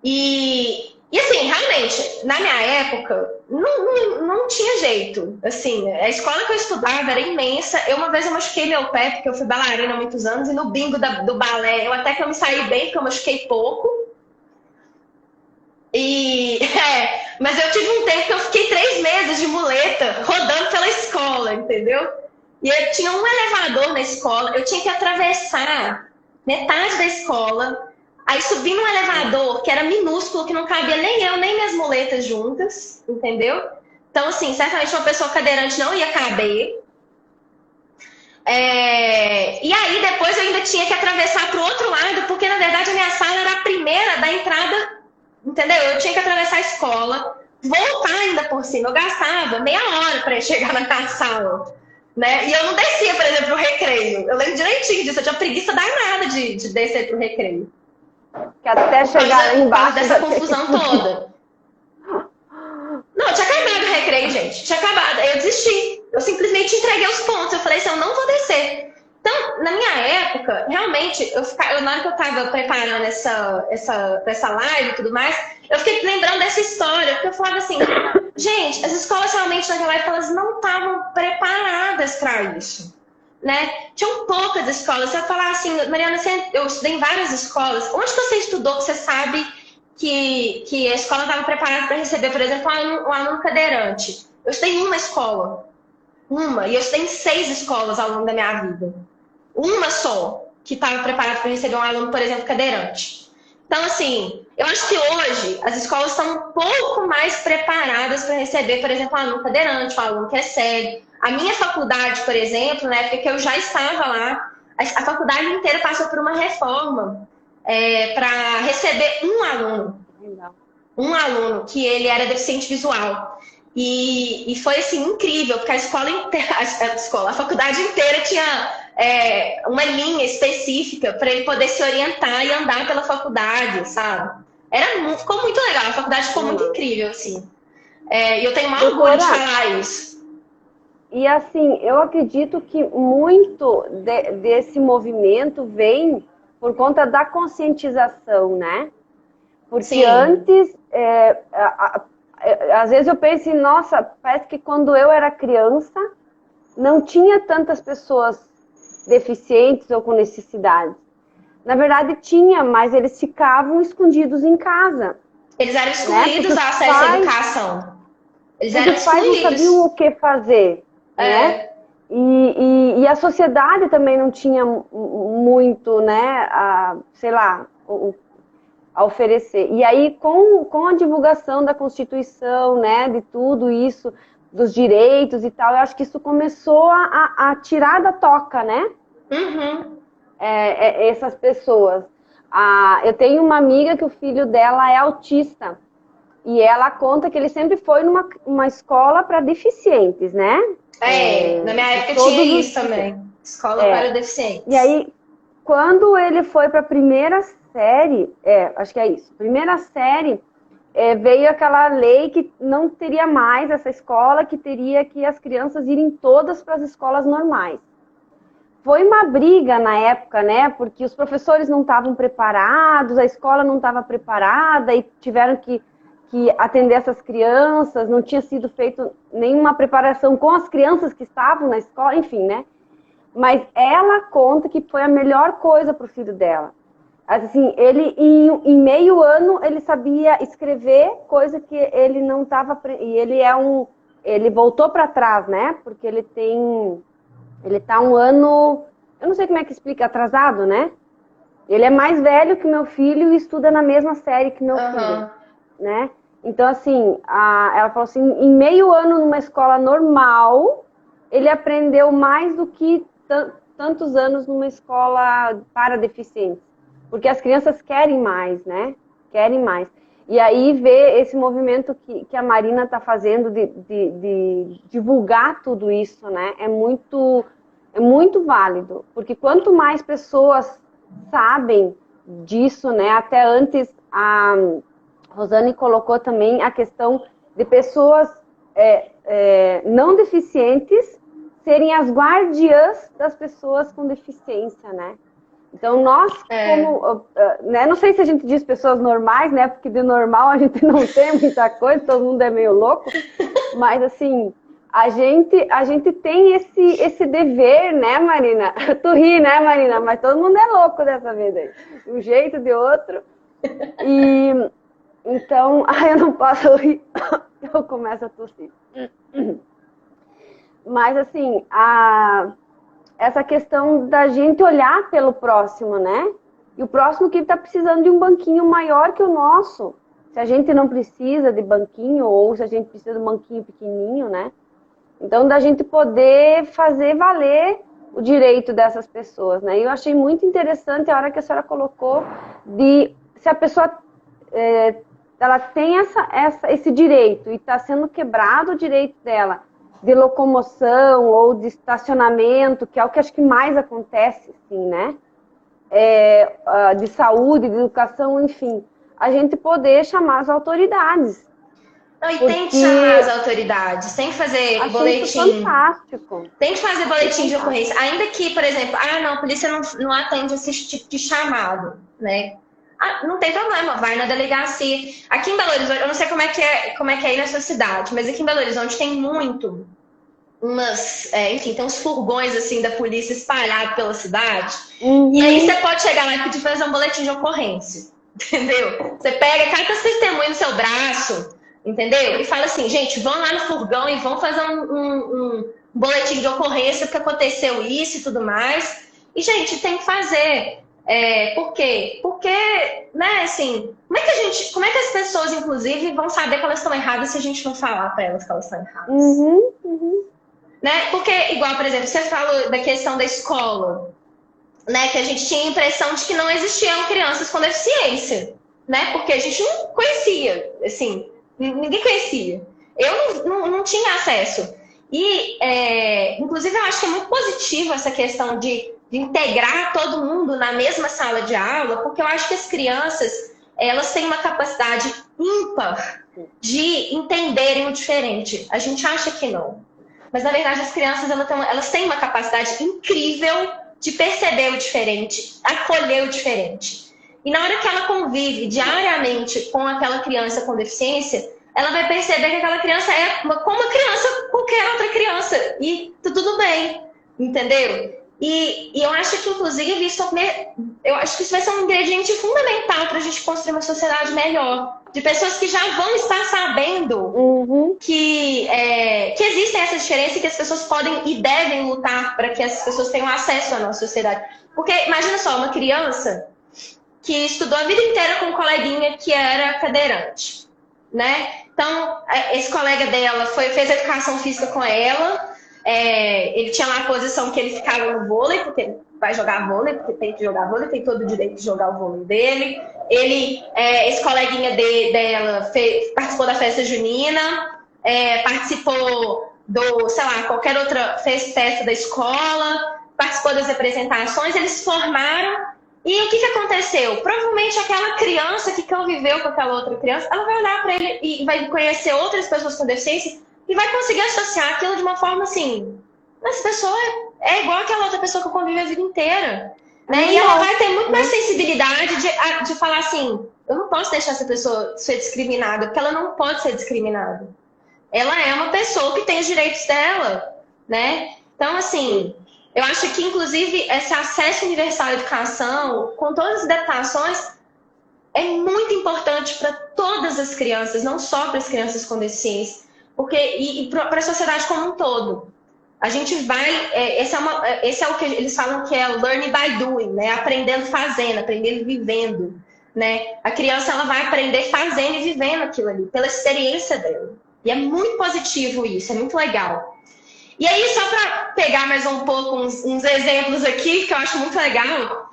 E assim, realmente, na minha época, não tinha jeito. Assim, a escola que eu estudava era imensa. Uma vez eu machuquei meu pé, porque eu fui bailarina há muitos anos, e no bingo do balé, até que eu me saí bem, porque eu machuquei pouco. Mas eu tive um tempo que eu fiquei 3 meses de muleta, rodando pela escola, entendeu? E eu tinha um elevador na escola, eu tinha que atravessar metade da escola, Aí subi num elevador que era minúsculo, que não cabia nem eu, nem minhas muletas juntas, entendeu? Então, assim, certamente uma pessoa cadeirante não ia caber. E aí depois eu ainda tinha que atravessar para o outro lado, porque na verdade a minha sala era a primeira da entrada, entendeu? Eu tinha que atravessar a escola, voltar ainda por cima. Eu gastava meia hora para chegar na minha sala, né? E eu não descia, por exemplo, o recreio. Eu lembro direitinho disso, eu tinha preguiça danada de descer pro recreio. Que até chegar lá embaixo. Dessa confusão toda. Não, tinha acabado o recreio, gente. Tinha acabado. Aí eu desisti. Eu simplesmente entreguei os pontos. Eu falei assim, eu não vou descer. Então, na minha época, realmente, na hora que eu estava preparando essa live e tudo mais, eu fiquei lembrando dessa história, porque eu falava assim, gente, as escolas realmente naquela época, elas não estavam preparadas para isso, né? Tinham poucas escolas. Você vai falar assim, Mariana, eu estudei em várias escolas. Onde que você estudou que você sabe que a escola estava preparada para receber, por exemplo, um aluno cadeirante? Eu estudei em uma escola. E eu estudei em 6 escolas ao longo da minha vida. Uma só que estava preparada para receber um aluno, por exemplo, cadeirante. Então, assim, eu acho que hoje as escolas estão um pouco mais preparadas para receber, por exemplo, um aluno cadeirante, um aluno que é cego. A minha faculdade, por exemplo, na época que eu já estava lá, a faculdade inteira passou por uma reforma para receber um aluno. Um aluno que ele era deficiente visual. E foi assim incrível, porque a escola inteira, a faculdade inteira tinha uma linha específica para ele poder se orientar e andar pela faculdade, sabe? Ficou muito legal, a faculdade ficou muito incrível, assim. E eu tenho maior orgulho de falar isso. E assim, eu acredito que muito desse movimento vem por conta da conscientização, né? Porque Sim. Antes, às vezes eu penso, nossa, parece que quando eu era criança, não tinha tantas pessoas deficientes ou com necessidades. Na verdade tinha, mas eles ficavam escondidos em casa. Eles eram excluídos da acesso à educação. Eles eram excluídos. Os pais não sabiam o que fazer, né? E a sociedade também não tinha muito, né, sei lá, a oferecer. E aí, com a divulgação da Constituição, né, de tudo isso, dos direitos e tal, eu acho que isso começou a tirar da toca, né? Uhum. Essas pessoas. Eu tenho uma amiga que o filho dela é autista, e ela conta que ele sempre foi numa escola para deficientes, né? Na minha época tinha isso também. Escola para deficientes. E aí, quando ele foi para a primeira série, acho que é isso, primeira série, veio aquela lei que não teria mais essa escola, que teria que as crianças irem todas para as escolas normais. Foi uma briga na época, né, porque os professores não estavam preparados, a escola não estava preparada e tiveram que atender essas crianças, não tinha sido feita nenhuma preparação com as crianças que estavam na escola, enfim, né. Mas ela conta que foi a melhor coisa para o filho dela. Assim, ele, em meio ano, ele sabia escrever, coisa que ele não estava... E ele voltou para trás, né? Porque ele tá um ano... Eu não sei como é que explica, atrasado, né? Ele é mais velho que meu filho e estuda na mesma série que meu filho, né? Então, assim, ela falou assim, em meio ano numa escola normal, ele aprendeu mais do que tantos anos numa escola para deficientes. Porque as crianças querem mais, né? Querem mais. E aí ver esse movimento que a Marina está fazendo de divulgar tudo isso, né? É muito válido. Porque quanto mais pessoas sabem disso, né? Até antes a Rosane colocou também a questão de pessoas não deficientes serem as guardiãs das pessoas com deficiência, né? Então, nós, como... né, não sei se a gente diz pessoas normais, né? Porque de normal a gente não tem muita coisa, todo mundo é meio louco. Mas, assim, a gente tem esse dever, né, Marina? Tu ri, né, Marina? Mas todo mundo é louco dessa vez aí. De um jeito, de outro. E, então, eu não posso rir. Eu começo a tossir. Mas, assim, essa questão da gente olhar pelo próximo, né? e o próximo que está precisando de um banquinho maior que o nosso. Se a gente não precisa de banquinho, ou se a gente precisa de um banquinho pequenininho, né? Então, da gente poder fazer valer o direito dessas pessoas, né? E eu achei muito interessante a hora que a senhora colocou de se a pessoa ela tem esse direito e está sendo quebrado o direito dela de locomoção ou de estacionamento, que é o que acho que mais acontece, assim, né? De saúde, de educação, enfim. A gente poder chamar as autoridades. Não, e tem que chamar as autoridades, tem que fazer Achei boletim. Isso fantástico. Tem que fazer boletim de ocorrência. Ainda que, por exemplo, a polícia não atende esse tipo de chamado, né? Não tem problema, vai na delegacia. Aqui em Belo Horizonte, eu não sei como é que é aí na sua cidade, mas aqui em Belo Horizonte tem muito enfim, tem uns furgões assim da polícia espalhados pela cidade. E aí você pode chegar lá e pedir fazer um boletim de ocorrência, entendeu? Você pega cada testemunho no seu braço, entendeu? E fala assim, gente, vão lá no furgão e vão fazer um boletim de ocorrência porque aconteceu isso e tudo mais. E, gente, tem que fazer. Por quê? Porque, né, assim, como é que as pessoas, inclusive, vão saber que elas estão erradas se a gente não falar para elas que elas estão erradas? Né? Porque, igual, por exemplo, você falou da questão da escola, né, que a gente tinha a impressão de que não existiam crianças com deficiência, né? Porque a gente não conhecia, assim, ninguém conhecia. Eu não tinha acesso. E, inclusive, eu acho que é muito positivo essa questão de integrar todo mundo na mesma sala de aula, porque eu acho que as crianças, elas têm uma capacidade ímpar de entenderem o diferente. A gente acha que não. Mas, na verdade, as crianças, elas têm uma capacidade incrível de perceber o diferente, acolher o diferente. E na hora que ela convive diariamente com aquela criança com deficiência, ela vai perceber que aquela criança é como uma criança, qualquer outra criança. E tudo bem, entendeu? E eu acho que, inclusive, isso vai ser um ingrediente fundamental para a gente construir uma sociedade melhor. De pessoas que já vão estar sabendo que existem essas diferenças e que as pessoas podem e devem lutar para que essas pessoas tenham acesso à nossa sociedade. Porque, imagina só, uma criança que estudou a vida inteira com um coleguinha que era cadeirante, né? Então, esse colega dela fez educação física com ela. Ele tinha lá a posição que ele ficava no vôlei, porque ele vai jogar vôlei, porque tem que jogar vôlei, tem todo o direito de jogar o vôlei dele. Esse coleguinha dela participou da festa junina, participou qualquer outra festa da escola, participou das apresentações, eles se formaram. E o que aconteceu? Provavelmente aquela criança que conviveu com aquela outra criança, ela vai olhar para ele e vai conhecer outras pessoas com deficiência e vai conseguir associar aquilo de uma forma assim, essa pessoa é igual aquela outra pessoa que eu convivo a vida inteira. Né? E ela vai ter muito mais sensibilidade de falar assim, eu não posso deixar essa pessoa ser discriminada, porque ela não pode ser discriminada. Ela é uma pessoa que tem os direitos dela, né? Então, assim, eu acho que, inclusive, esse acesso universal à educação, com todas as adaptações, é muito importante para todas as crianças, não só para as crianças com deficiência, e para a sociedade como um todo. A gente vai... Esse é o que eles falam que é learning by doing, né? Aprendendo fazendo, aprendendo vivendo, né? A criança ela vai aprender fazendo e vivendo aquilo ali, pela experiência dela. E é muito positivo isso, é muito legal. E aí, só para pegar mais um pouco uns exemplos aqui, que eu acho muito legal,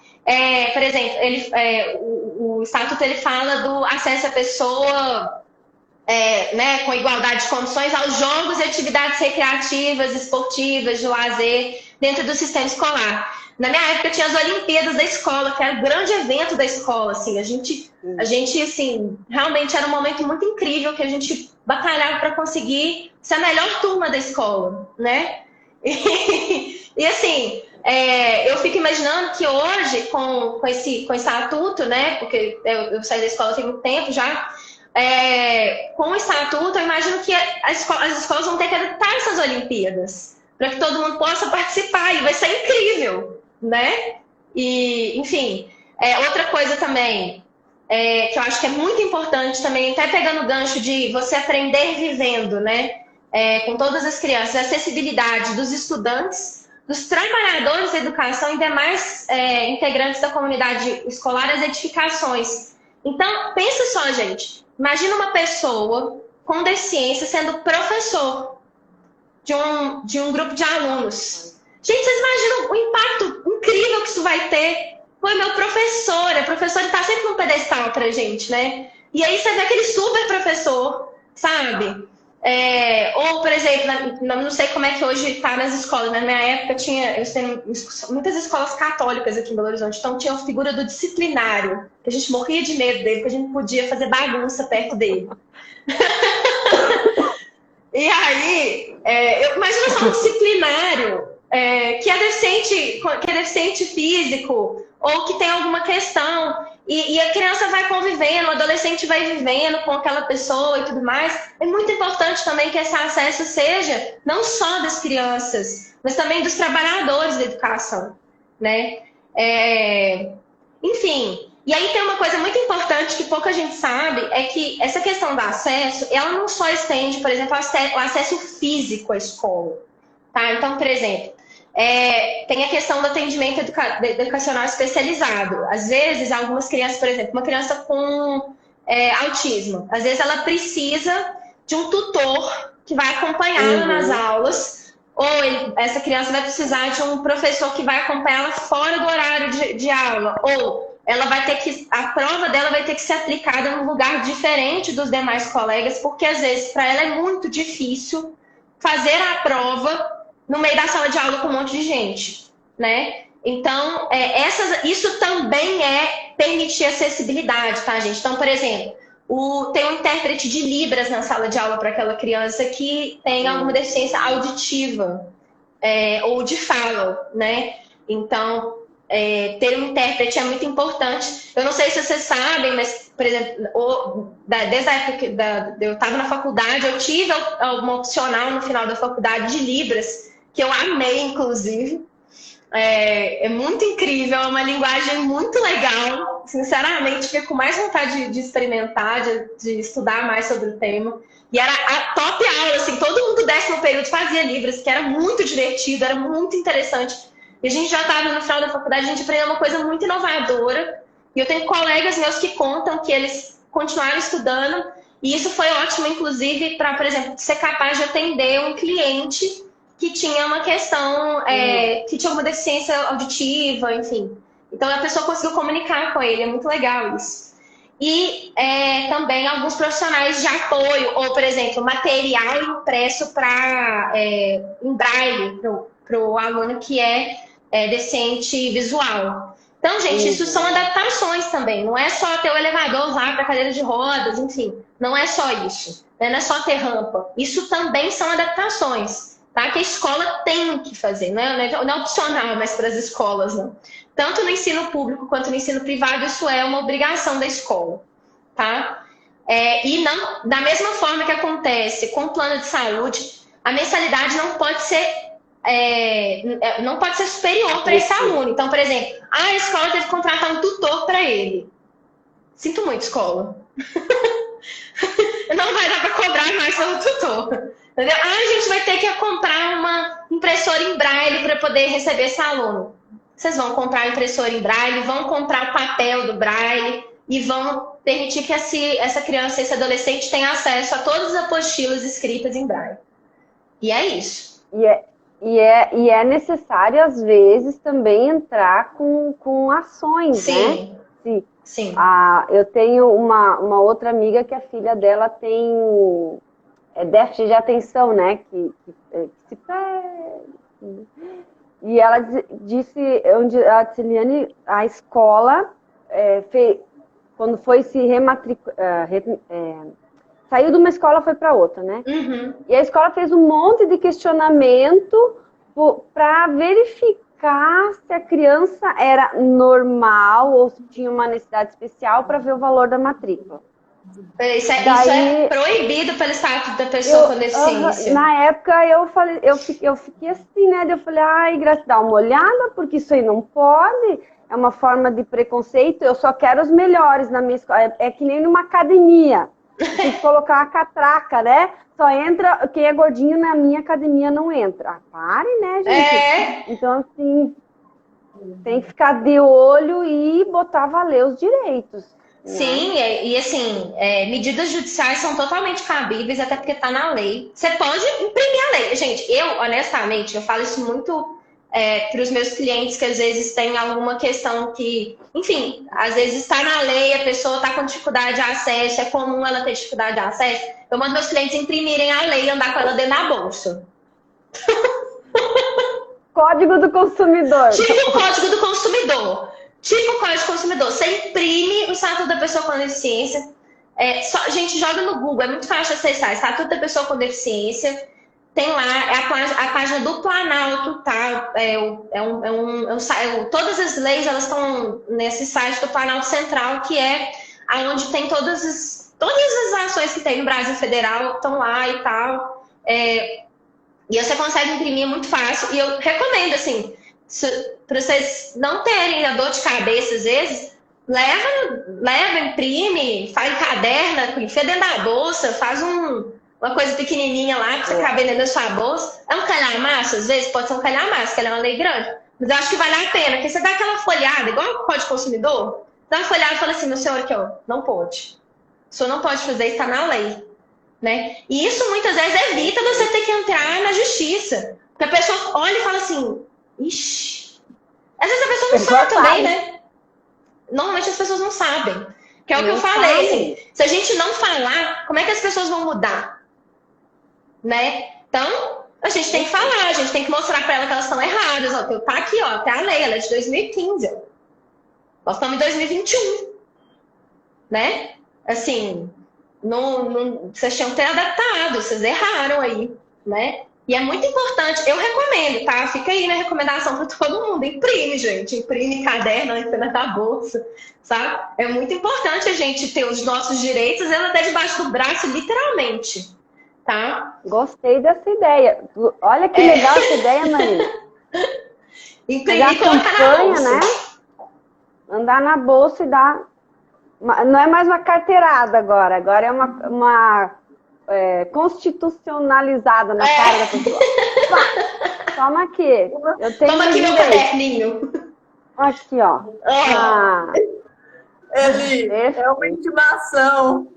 por exemplo, o Estatuto ele fala do acesso à pessoa né, com igualdade de condições aos jogos e atividades recreativas, esportivas, de lazer, dentro do sistema escolar. Na minha época, tinha as Olimpíadas da escola, que era o grande evento da escola. Assim, a gente assim, realmente era um momento muito incrível que a gente batalhava para conseguir ser a melhor turma da escola, né? E assim, eu fico imaginando que hoje, com esse estatuto, né? Porque eu saí da escola tem muito tempo já. Com o estatuto, eu imagino que as escolas vão ter que adaptar essas Olimpíadas para que todo mundo possa participar, e vai ser incrível, né? E, enfim, outra coisa também que eu acho que é muito importante também, até pegando o gancho de você aprender vivendo, né? Com todas as crianças, a acessibilidade dos estudantes dos trabalhadores da educação e demais integrantes da comunidade escolar as edificações. Então, pensa só, gente. Imagina uma pessoa com deficiência sendo professor de um grupo de alunos. Gente, vocês imaginam o impacto incrível que isso vai ter? Foi meu professor, o professor está sempre num pedestal pra gente, né? E aí você vê aquele super professor, sabe? Ou, por exemplo, não sei como é que hoje está nas escolas, mas na minha época eu tenho muitas escolas católicas aqui em Belo Horizonte, então tinha a figura do disciplinário, que a gente morria de medo dele, porque a gente não podia fazer bagunça perto dele. E aí, imagina só um disciplinário que é deficiente físico, ou que tem alguma questão, e a criança vai convivendo, o adolescente vai vivendo com aquela pessoa e tudo mais. É muito importante também que esse acesso seja não só das crianças, mas também dos trabalhadores da educação, né? Enfim, e aí tem uma coisa muito importante que pouca gente sabe, é que essa questão do acesso, ela não só estende, por exemplo, o acesso físico à escola, tá? Então, por exemplo, tem a questão do atendimento educacional especializado. Às vezes, algumas crianças, por exemplo, uma criança com autismo, às vezes ela precisa de um tutor que vai acompanhá-la nas aulas, ou essa criança vai precisar de um professor que vai acompanhá-la fora do horário de aula, ou ela vai ter que, a prova dela vai ter que ser aplicada num lugar diferente dos demais colegas, porque às vezes para ela é muito difícil fazer a prova no meio da sala de aula com um monte de gente, né? Então, isso também é permitir acessibilidade, tá, gente? Então, por exemplo, tem um intérprete de Libras na sala de aula para aquela criança que tem alguma deficiência auditiva ou de fala, né? Então, ter um intérprete é muito importante. Eu não sei se vocês sabem, mas, por exemplo, desde a época que eu estava na faculdade, eu tive uma opcional no final da faculdade de Libras, que eu amei, inclusive. É muito incrível, é uma linguagem muito legal. Sinceramente, fiquei com mais vontade de experimentar, de estudar mais sobre o tema. E era a top aula, assim, todo mundo do 10º período fazia Libras, que era muito divertido, era muito interessante. E a gente já estava no final da faculdade, a gente aprendeu uma coisa muito inovadora. E eu tenho colegas meus que contam que eles continuaram estudando, e isso foi ótimo, inclusive, para, por exemplo, ser capaz de atender um cliente que tinha uma questão, que tinha uma deficiência auditiva, enfim. Então, a pessoa conseguiu comunicar com ele, é muito legal isso. E também alguns profissionais de apoio, ou, por exemplo, material impresso em braille para o aluno que é deficiente visual. Então, gente, isso são adaptações também. Não é só ter o elevador lá para cadeira de rodas, enfim. Não é só isso. Não é só ter rampa. Isso também são adaptações. Tá? Que a escola tem que fazer, não é opcional, mas para as escolas, não. Tanto no ensino público quanto no ensino privado, isso é uma obrigação da escola, tá? E não, da mesma forma que acontece com o plano de saúde, a mensalidade não pode ser superior para esse aluno. Então, por exemplo, a escola teve que contratar um tutor para ele. Sinto muito, escola. Não vai dar para cobrar mais pelo tutor. Entendeu? A gente vai ter que comprar uma impressora em braille para poder receber esse aluno. Vocês vão comprar a impressora em braille, vão comprar o papel do braille e vão permitir que essa criança, esse adolescente tenha acesso a todas as apostilas escritas em braille. E é isso. E é necessário, às vezes, também entrar com ações, sim, né? Sim. Eu tenho uma outra amiga que a filha dela tem déficit de atenção, né? Que se perde. E ela disse, Liane, a escola quando foi se rematricular, saiu de uma escola, foi para outra, né? Uhum. E a escola fez um monte de questionamento para verificar se a criança era normal ou se tinha uma necessidade especial para ver o valor da matrícula. Isso é proibido pelo status da pessoa com deficiência. Na época eu fiquei assim, né? Eu falei, ai, Graça, dá uma olhada, porque isso aí não pode, é uma forma de preconceito, eu só quero os melhores na minha escola. É que nem numa academia. Tem que colocar uma catraca, né? Só entra quem é gordinho na minha academia não entra. Ah, pare, né, gente? Então, assim, tem que ficar de olho e botar a valer os direitos. Sim, e assim, medidas judiciais são totalmente cabíveis, até porque tá na lei. Você pode imprimir a lei. Gente, honestamente, eu falo isso muito para os meus clientes que às vezes tem alguma questão que, enfim, às vezes está na lei, a pessoa está com dificuldade de acesso, é comum ela ter dificuldade de acesso. Eu mando meus clientes imprimirem a lei e andar com ela dentro da bolsa. Código do consumidor. Tipo o Código do Consumidor. Tipo o Código do Consumidor. Você imprime o Estatuto da Pessoa com Deficiência. Gente, joga no Google, é muito fácil acessar. Estatuto da Pessoa com Deficiência. Tem lá, a página do Planalto, tá? Todas as leis, elas estão nesse site do Planalto Central, que é onde tem todas as ações que tem no Brasil Federal, estão lá e tal. E você consegue imprimir muito fácil. E eu recomendo, assim, para vocês não terem a dor de cabeça, às vezes, leva, imprime, faz caderna, enfia dentro da bolsa, faz uma coisa pequenininha lá pra você caber dentro da sua bolsa. É um calhamaço, às vezes pode ser um calhamaço, porque ela é uma lei grande. Mas eu acho que vale a pena, porque você dá aquela folhada, igual o Código Consumidor, dá uma folhada e fala assim, meu senhor, aqui, ó, não pode. O senhor não pode fazer, está na lei. Né? E isso muitas vezes evita você ter que entrar na justiça. Porque a pessoa olha e fala assim, ixi. Às vezes a pessoa não sabe também, né? Normalmente as pessoas não sabem. Que é o que eu falei, assim, se a gente não falar, como é que as pessoas vão mudar? Né? Então, a gente tem que falar, a gente tem que mostrar para elas que elas estão erradas. Ó, tá aqui, ó, tá a lei, ela é de 2015. Ó. Nós estamos em 2021. Né? Assim, vocês tinham que ter adaptado, vocês erraram aí, né? E é muito importante, eu recomendo, tá? Fica aí minha recomendação para todo mundo. Imprime, gente. Imprime caderno, imprime na bolsa, sabe? É muito importante a gente ter os nossos direitos, ela até debaixo do braço, literalmente, tá? Gostei dessa ideia. Olha que legal essa ideia, Marina. Imprimir e colocar na bolsa. Né? Andar na bolsa e dar... Não é mais uma carteirada agora. Agora é uma constitucionalizada na cara da pessoa. Toma aqui. Eu tenho Toma aqui meu caderninho. Aqui, ó. É uma intimação.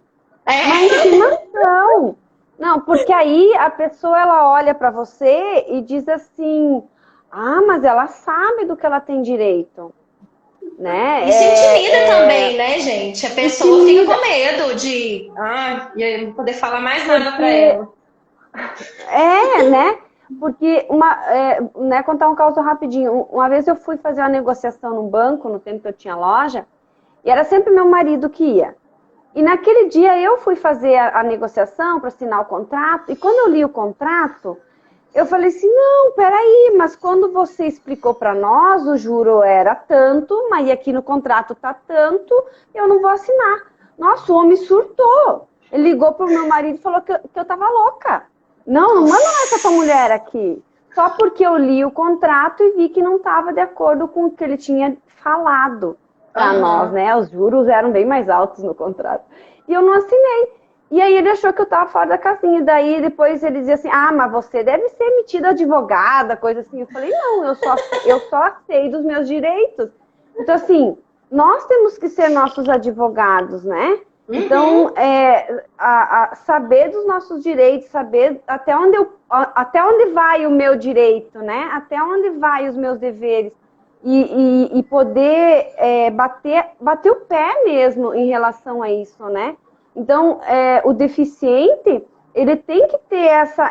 Uma intimação. Não, porque aí a pessoa ela olha para você e diz assim, mas ela sabe do que ela tem direito. Né? E se intimida também, né, gente? A pessoa fica com medo de não poder falar mais nada para ela. Né? Porque né, contar um caso rapidinho. Uma vez eu fui fazer uma negociação no banco, no tempo que eu tinha loja, e era sempre meu marido que ia. E naquele dia eu fui fazer a negociação para assinar o contrato, e quando eu li o contrato, eu falei assim, não, peraí, mas quando você explicou para nós, o juro era tanto, mas aqui no contrato tá tanto, eu não vou assinar. Nossa, o homem surtou. Ele ligou pro meu marido e falou que eu tava louca. Não manda mais essa mulher aqui. Só porque eu li o contrato e vi que não estava de acordo com o que ele tinha falado para nós, né? Os juros eram bem mais altos no contrato. E eu não assinei. E aí ele achou que eu tava fora da casinha. Daí depois ele dizia assim, mas você deve ser metida advogada, coisa assim. Eu falei, não, eu só sei dos meus direitos. Então, assim, nós temos que ser nossos advogados, né? Então, saber dos nossos direitos, saber até onde vai o meu direito, né? Até onde vai os meus deveres. E poder bater o pé mesmo em relação a isso, né? Então, o deficiente, ele tem que ter essa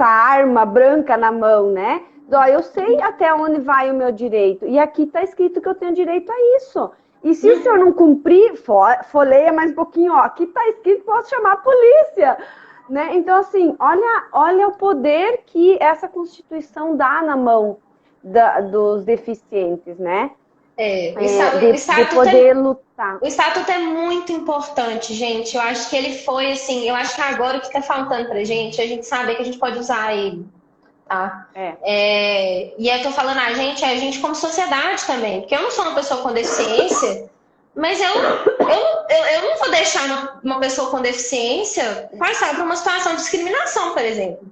arma branca na mão, né? Eu sei até onde vai o meu direito. E aqui está escrito que eu tenho direito a isso. E se o senhor não cumprir, folheia mais um pouquinho, ó. Aqui está escrito que posso chamar a polícia. Né? Então, assim, olha o poder que essa Constituição dá na mão dos deficientes, né? De poder lutar. O estatuto é muito importante, gente. Eu acho que ele foi assim. Eu acho que agora o que está faltando pra gente, a gente saber que a gente pode usar ele. Tá? E eu tô falando a gente como sociedade também. Porque eu não sou uma pessoa com deficiência, Mas eu não vou deixar uma pessoa com deficiência passar por uma situação de discriminação, por exemplo.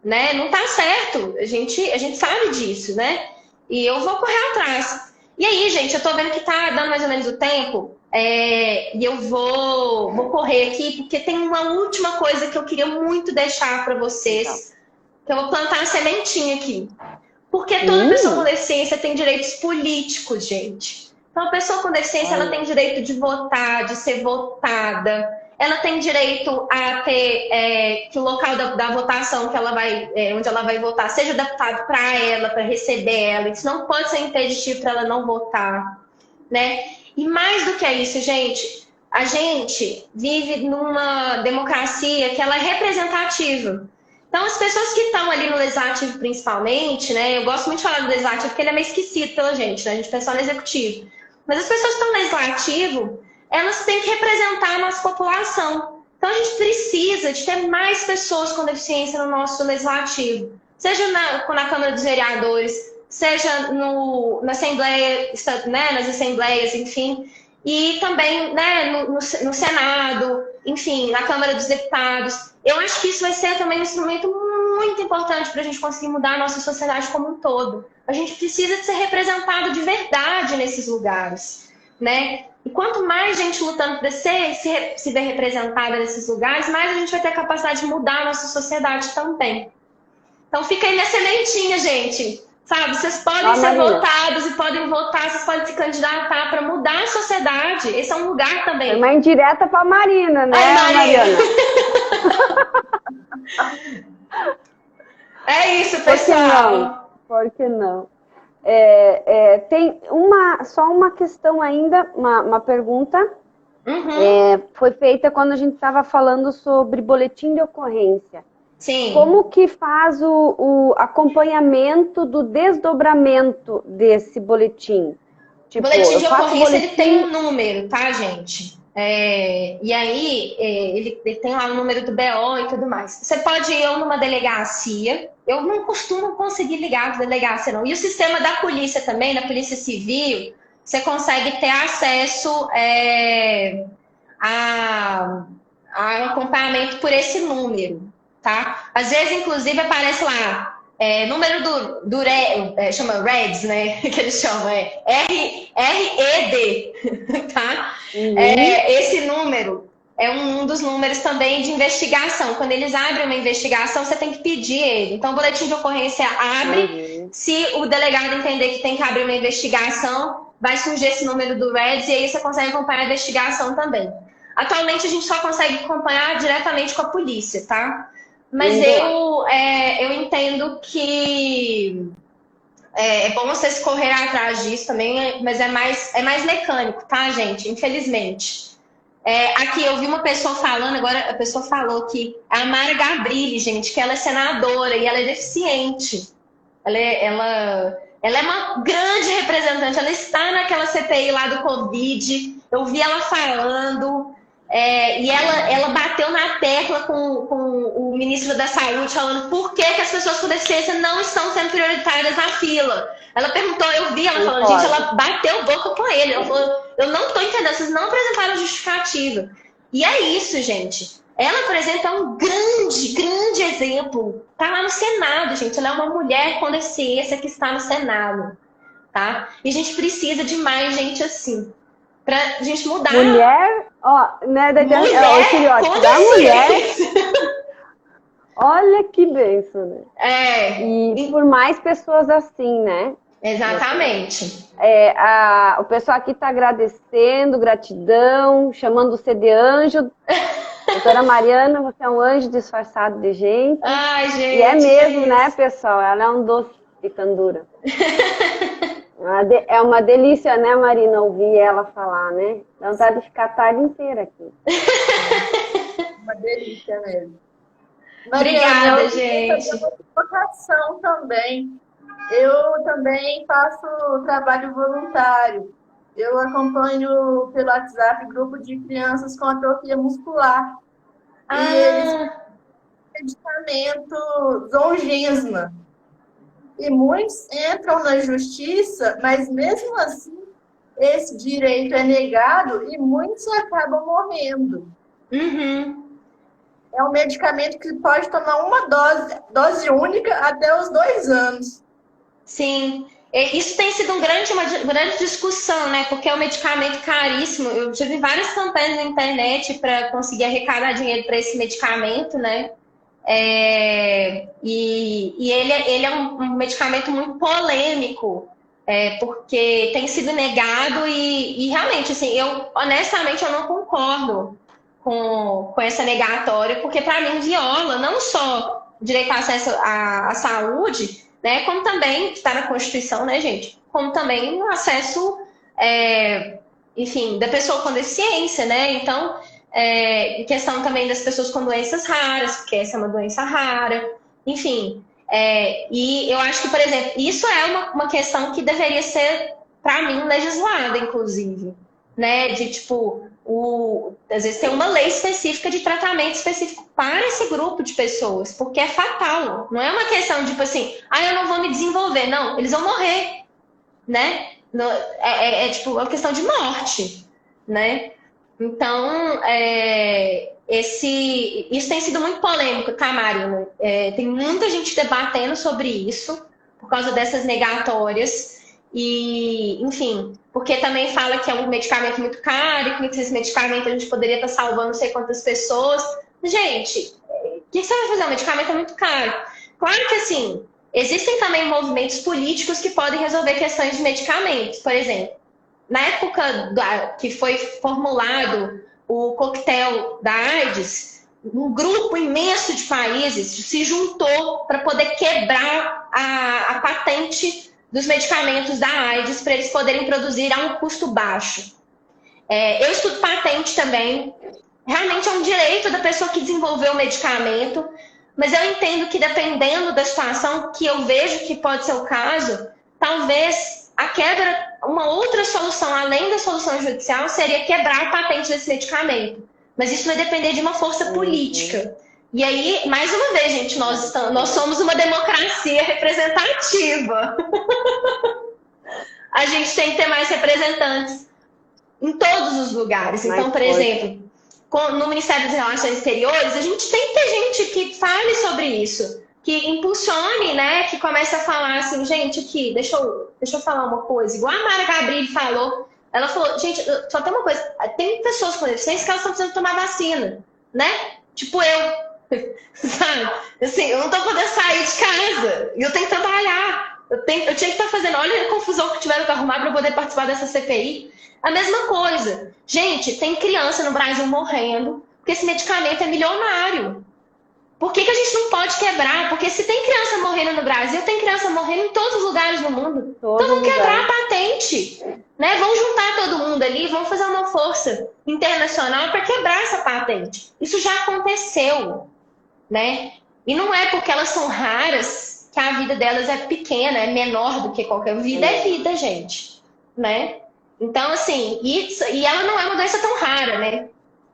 Né? Não tá certo. A gente sabe disso, né? E eu vou correr atrás. E aí, gente, eu tô vendo que tá dando mais ou menos o tempo. E eu vou correr aqui, porque tem uma última coisa que eu queria muito deixar para vocês. Que eu vou plantar uma sementinha aqui. Porque toda pessoa com deficiência tem direitos políticos, gente. Então, a pessoa com deficiência, ela tem direito de votar, de ser votada. Ela tem direito a ter que o local da votação que ela vai, onde ela vai votar seja adaptado para ela, para receber ela. Isso não pode ser impeditivo para ela não votar, né? E mais do que isso, gente, a gente vive numa democracia que ela é representativa. Então, as pessoas que estão ali no legislativo, principalmente, né? Eu gosto muito de falar do legislativo porque ele é meio esquecido pela gente, né? A gente pensa só no executivo. Mas as pessoas que estão no legislativo, elas têm que representar a nossa população. Então, a gente precisa de ter mais pessoas com deficiência no nosso legislativo. Seja na Câmara dos Vereadores, seja na Assembleia, né, nas assembleias, enfim. E também, né, no Senado, enfim, na Câmara dos Deputados. Eu acho que isso vai ser também um instrumento muito importante para a gente conseguir mudar a nossa sociedade como um todo. A gente precisa de ser representado de verdade nesses lugares, né? E quanto mais gente lutando para se ver representada nesses lugares, mais a gente vai ter a capacidade de mudar a nossa sociedade também. Então fica aí minha sementinha, gente. Sabe, vocês podem ser votados e podem votar, vocês podem se candidatar para mudar a sociedade. Esse é um lugar também. É uma indireta para a Marina, né, Mariana? É isso, pessoal. Por que não? Tem só uma questão ainda, uma pergunta. Foi feita quando a gente estava falando sobre boletim de ocorrência. Sim. Como que faz o acompanhamento do desdobramento desse boletim? Tipo, o boletim de ocorrência ele tem um número, tá, gente? E aí, ele tem lá o número do BO e tudo mais. Você pode ir numa delegacia. Eu não costumo conseguir ligar para delegacia, não. E o sistema da polícia também, da Polícia Civil, você consegue ter acesso a acompanhamento por esse número, tá? Às vezes, inclusive, aparece lá número chama REDS, né? Que eles chamam, RED, tá? Esse número é um dos números também de investigação. Quando eles abrem uma investigação, você tem que pedir ele. Então, o boletim de ocorrência abre. Se o delegado entender que tem que abrir uma investigação, vai surgir esse número do REDS e aí você consegue acompanhar a investigação também. Atualmente, a gente só consegue acompanhar diretamente com a polícia, tá? Mas eu entendo que é bom vocês correrem atrás disso também, mas é mais mecânico, tá, gente? Infelizmente. Aqui eu vi uma pessoa falando, agora a pessoa falou que a Mara Gabrilli, gente, que ela é senadora e ela é deficiente. Ela é uma grande representante, ela está naquela CPI lá do Covid, eu vi ela falando... e ela bateu na tecla com o ministro da Saúde, falando por que as pessoas com deficiência não estão sendo prioritárias na fila. Ela perguntou, eu vi ela falando, gente, ela bateu boca com ele. Ela falou, eu não estou entendendo, vocês não apresentaram justificativa. E é isso, gente. Ela, por exemplo, é um grande exemplo. Está lá no Senado, gente. Ela é uma mulher com deficiência que está no Senado. Tá? E a gente precisa de mais gente assim. Pra gente mudar. Mulher, né, da mulher. Olha que benção, né? E por mais pessoas assim, né? Exatamente. O pessoal aqui está agradecendo, gratidão, chamando você de anjo. Doutora Mariana, você é um anjo disfarçado de gente. Ai, gente. E é mesmo, né, pessoal? Ela é um doce de candura. É uma delícia, né, Marina, ouvir ela falar, né? Dá vontade de ficar a tarde inteira aqui. Uma delícia mesmo. Mariana, Obrigada, gente. Uma vocação também. Eu também faço trabalho voluntário. Eu acompanho pelo WhatsApp grupo de crianças com atrofia muscular. E eles têm medicamento Zolgensma. E muitos entram na justiça, mas mesmo assim esse direito é negado e muitos acabam morrendo. Uhum. É um medicamento que pode tomar uma dose única até os 2 anos. Sim. Isso tem sido uma grande discussão, né? Porque é um medicamento caríssimo. Eu já vi várias campanhas na internet para conseguir arrecadar dinheiro para esse medicamento, né? E ele é um medicamento muito polêmico, porque tem sido negado e realmente, assim, honestamente, eu não concordo com essa negatória, porque para mim viola não só o direito ao acesso à saúde, né, como também, que está na Constituição, né, gente, como também o acesso, enfim, da pessoa com deficiência, né, então, em questão também das pessoas com doenças raras, porque essa é uma doença rara, enfim, e eu acho que, por exemplo, isso é uma questão que deveria ser, para mim, legislada, inclusive, né, de, tipo, às vezes tem uma lei específica de tratamento específico para esse grupo de pessoas, porque é fatal. Não é uma questão de, tipo assim, eu não vou me desenvolver. Não, eles vão morrer, né? Tipo, uma questão de morte, né? Então, isso tem sido muito polêmico, tá, Marina? Tem muita gente debatendo sobre isso, por causa dessas negatórias. E, enfim, porque também fala que é um medicamento muito caro e que com esse medicamento a gente poderia estar salvando não sei quantas pessoas. Gente, o que você vai fazer? O medicamento é muito caro. Claro que, assim, existem também movimentos políticos que podem resolver questões de medicamentos. Por exemplo, na época que foi formulado o coquetel da AIDS, um grupo imenso de países se juntou para poder quebrar a patente dos medicamentos da AIDS para eles poderem produzir a um custo baixo. Eu estudo patente também. Realmente é um direito da pessoa que desenvolveu o medicamento, mas eu entendo que dependendo da situação, que eu vejo que pode ser o caso, talvez a quebra, uma outra solução, além da solução judicial, seria quebrar a patente desse medicamento. Mas isso vai depender de uma força política. E aí, mais uma vez, gente, nós somos uma democracia representativa. A gente tem que ter mais representantes em todos os lugares. Então, por exemplo, no Ministério das Relações Exteriores, a gente tem que ter gente que fale sobre isso, que impulsione, né? Que comece a falar assim, gente, aqui, deixa eu falar uma coisa. Igual a Mara Gabrilli falou, ela falou, gente, só tem uma coisa, tem pessoas com deficiência que elas estão precisando tomar vacina, né? Tipo eu. Sabe? Assim, eu não tô podendo sair de casa. E eu tenho que trabalhar. Eu tinha que estar fazendo. Olha a confusão que tiveram que arrumar para eu poder participar dessa CPI. A mesma coisa. Gente, tem criança no Brasil morrendo porque esse medicamento é milionário. Por que a gente não pode quebrar? Porque se tem criança morrendo no Brasil, tem criança morrendo em todos os lugares do mundo. Então vamos quebrar a patente. Né? Vamos juntar todo mundo ali, vamos fazer uma força internacional para quebrar essa patente. Isso já aconteceu. Né? E não é porque elas são raras que a vida delas é pequena, é menor do que qualquer vida. É vida, gente. Né? Então, assim, e ela não é uma doença tão rara, né?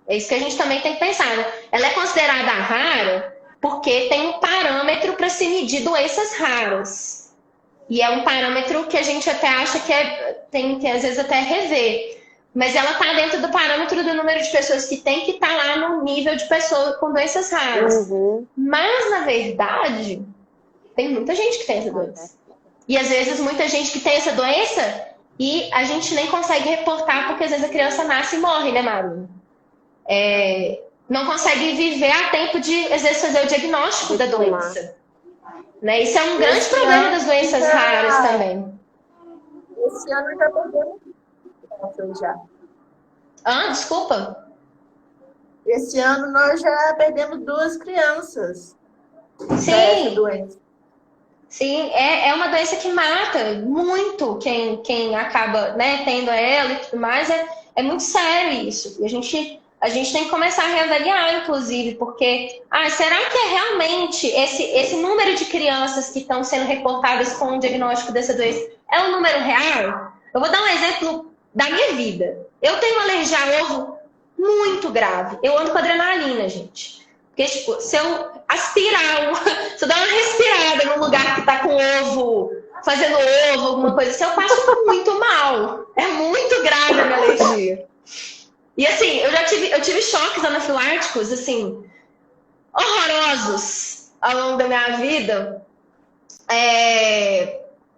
É isso que a gente também tem que pensar, né? Ela é considerada rara porque tem um parâmetro para se medir doenças raras. E é um parâmetro que a gente até acha que tem que, às vezes, até rever. Mas ela está dentro do parâmetro do número de pessoas que tem que estar lá no nível de pessoas com doenças raras. Mas, na verdade, tem muita gente que tem essa doença. E, às vezes, muita gente que tem essa doença e a gente nem consegue reportar porque, às vezes, a criança nasce e morre, né, Maru? Não consegue viver a tempo de, às vezes, fazer o diagnóstico da doença. Né? Isso é um grande problema das doenças raras também. Esse ano já perdemos já. Desculpa? Esse ano nós já perdemos 2 crianças. Sim. Doença. Sim, é uma doença que mata muito quem acaba, né, tendo ela e tudo mais. É muito sério isso. E a gente tem que começar a reavaliar, inclusive, porque será que é realmente esse número de crianças que estão sendo reportadas com o diagnóstico dessa doença é um número real? Eu vou dar um exemplo da minha vida. Eu tenho uma alergia a ovo muito grave. Eu ando com adrenalina, gente. Porque, tipo, se eu aspirar, se eu dar uma respirada num lugar que tá com ovo, fazendo ovo, alguma coisa assim, eu passo muito mal. É muito alergia. E assim, eu tive choques anafiláticos, assim, horrorosos ao longo da minha vida.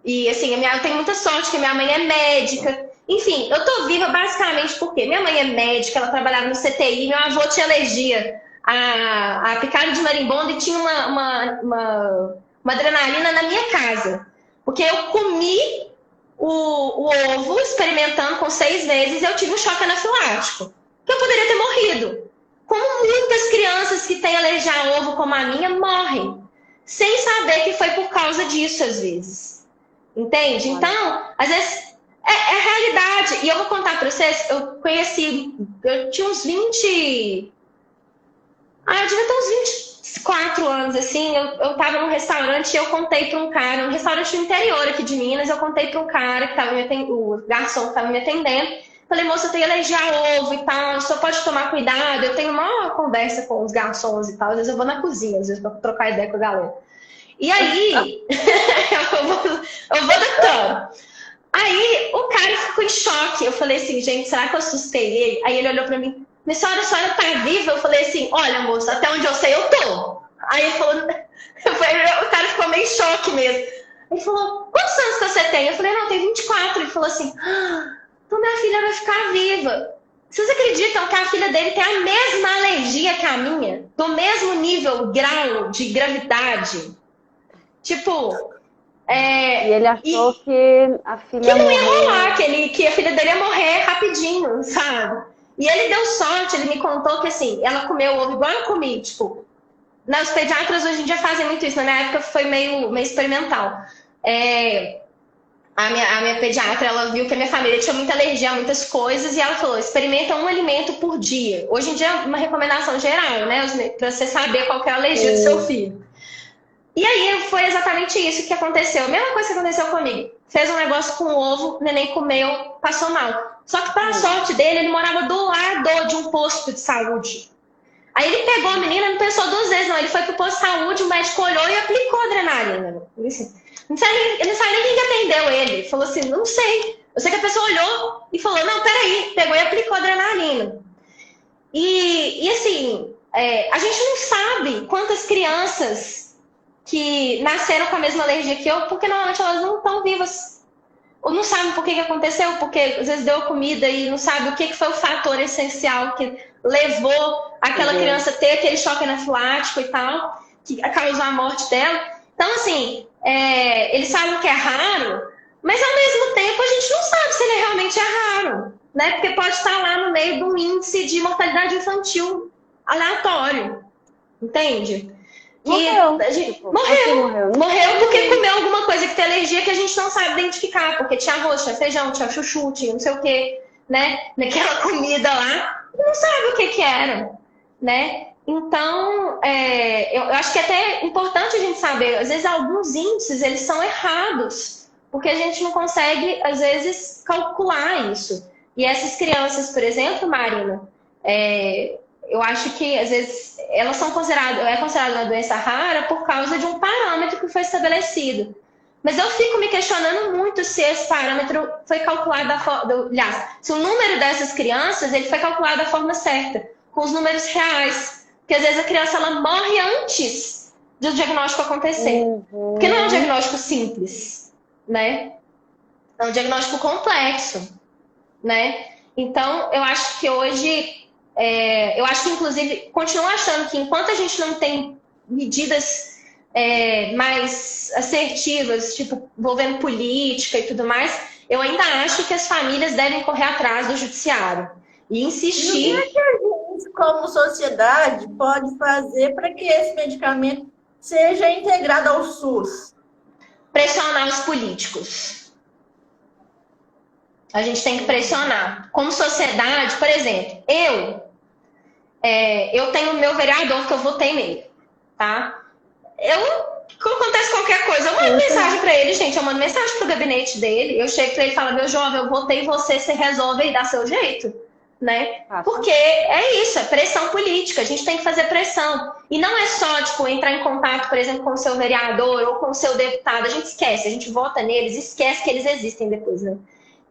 E assim, eu tenho muita sorte que minha mãe é médica. Enfim, eu tô viva basicamente porque minha mãe é médica, ela trabalhava no CTI, meu avô tinha alergia a picada de marimbondo e tinha uma adrenalina na minha casa. Porque eu comi o ovo experimentando com 6 meses e eu tive um choque anafilático. Que eu poderia ter morrido. Como muitas crianças que têm alergia a ovo como a minha morrem. Sem saber que foi por causa disso, às vezes. Entende? Então, às vezes, é realidade. E eu vou contar pra vocês, eu tinha uns 20... eu devia ter uns 24 anos, assim. Eu tava num restaurante e eu contei pra um cara, um restaurante no interior aqui de Minas, eu contei pra um cara que tava o garçom que tava me atendendo. Falei, moça, eu tenho alergia a ovo e tal, só pode tomar cuidado. Eu tenho uma conversa com os garçons e tal, às vezes eu vou na cozinha, às vezes pra trocar ideia com a galera. E aí, eu vou adaptando. Aí, o cara ficou em choque. Eu falei assim, gente, será que eu assustei ele? Aí ele olhou pra mim, a senhora tá viva? Eu falei assim, olha, moça, até onde eu sei, eu tô. Aí ele falou, o cara ficou meio em choque mesmo. Ele falou, quantos anos que você tem? Eu falei, não, eu tenho 24. Ele falou assim, então minha filha vai ficar viva. Vocês acreditam que a filha dele tem a mesma alergia que a minha? Do mesmo nível, grau de gravidade? Tipo... E ele achou que a filha não ia rolar, que a filha dele ia morrer rapidinho, sabe? E ele deu sorte, ele me contou que assim, ela comeu ovo igual eu comi, tipo... Os pediatras hoje em dia fazem muito isso, na minha época foi meio experimental. A minha pediatra, ela viu que a minha família tinha muita alergia a muitas coisas e ela falou, experimenta um alimento por dia. Hoje em dia é uma recomendação geral, né? Pra você saber qual que é a alergia do seu filho. E aí foi exatamente isso que aconteceu. A mesma coisa que aconteceu comigo. Fez um negócio com ovo, o neném comeu, passou mal. Só que para sorte dele, ele morava do lado de um posto de saúde. Aí ele pegou a menina, não pensou 2 vezes não. Ele foi pro posto de saúde, o médico olhou e aplicou adrenalina. Não sabe nem quem atendeu ele. Ele falou assim, não sei. Eu sei que a pessoa olhou e falou, não, peraí. Pegou e aplicou adrenalina. E assim, a gente não sabe quantas crianças que nasceram com a mesma alergia que eu, porque normalmente elas não estão vivas. Ou não sabem por que aconteceu, porque às vezes deu comida e não sabe o que foi o fator essencial que levou aquela criança a ter aquele choque anafilático e tal, que causou a morte dela. Então, assim, eles sabem que é raro, mas ao mesmo tempo a gente não sabe se ele realmente é raro, né? Porque pode estar lá no meio de um índice de mortalidade infantil aleatório, entende? Morreu Porque comeu alguma coisa que tem alergia que a gente não sabe identificar, porque tinha arroz, tinha feijão, tinha chuchu, tinha não sei o que, né? Naquela comida lá, não sabe o que era, né? Então, eu acho que é até importante a gente saber, às vezes alguns índices, eles são errados, porque a gente não consegue, às vezes, calcular isso. E essas crianças, por exemplo, Marina, eu acho que, às vezes, elas são consideradas uma doença rara por causa de um parâmetro que foi estabelecido. Mas eu fico me questionando muito se esse parâmetro foi calculado aliás, se o número dessas crianças ele foi calculado da forma certa, com os números reais. Porque, às vezes, a criança ela morre antes do diagnóstico acontecer. Porque não é um diagnóstico simples, né? É um diagnóstico complexo, né? Então, eu acho que hoje... eu acho que, inclusive, continuo achando que enquanto a gente não tem medidas mais assertivas, tipo, envolvendo política e tudo mais, eu ainda acho que as famílias devem correr atrás do judiciário e insistir. E o que a gente, como sociedade, pode fazer para que esse medicamento seja integrado ao SUS? Pressionar os políticos. A gente tem que pressionar. Como sociedade, por exemplo, eu tenho o meu vereador que eu votei nele, tá? Quando acontece qualquer coisa, eu mando mensagem pra ele, gente, eu mando mensagem pro gabinete dele, eu chego pra ele e falo, meu jovem, eu votei em você, você resolve aí, dá seu jeito, né? Porque é isso, é pressão política, a gente tem que fazer pressão. E não é só, tipo, entrar em contato, por exemplo, com o seu vereador ou com o seu deputado, a gente esquece, a gente vota neles, esquece que eles existem depois, né?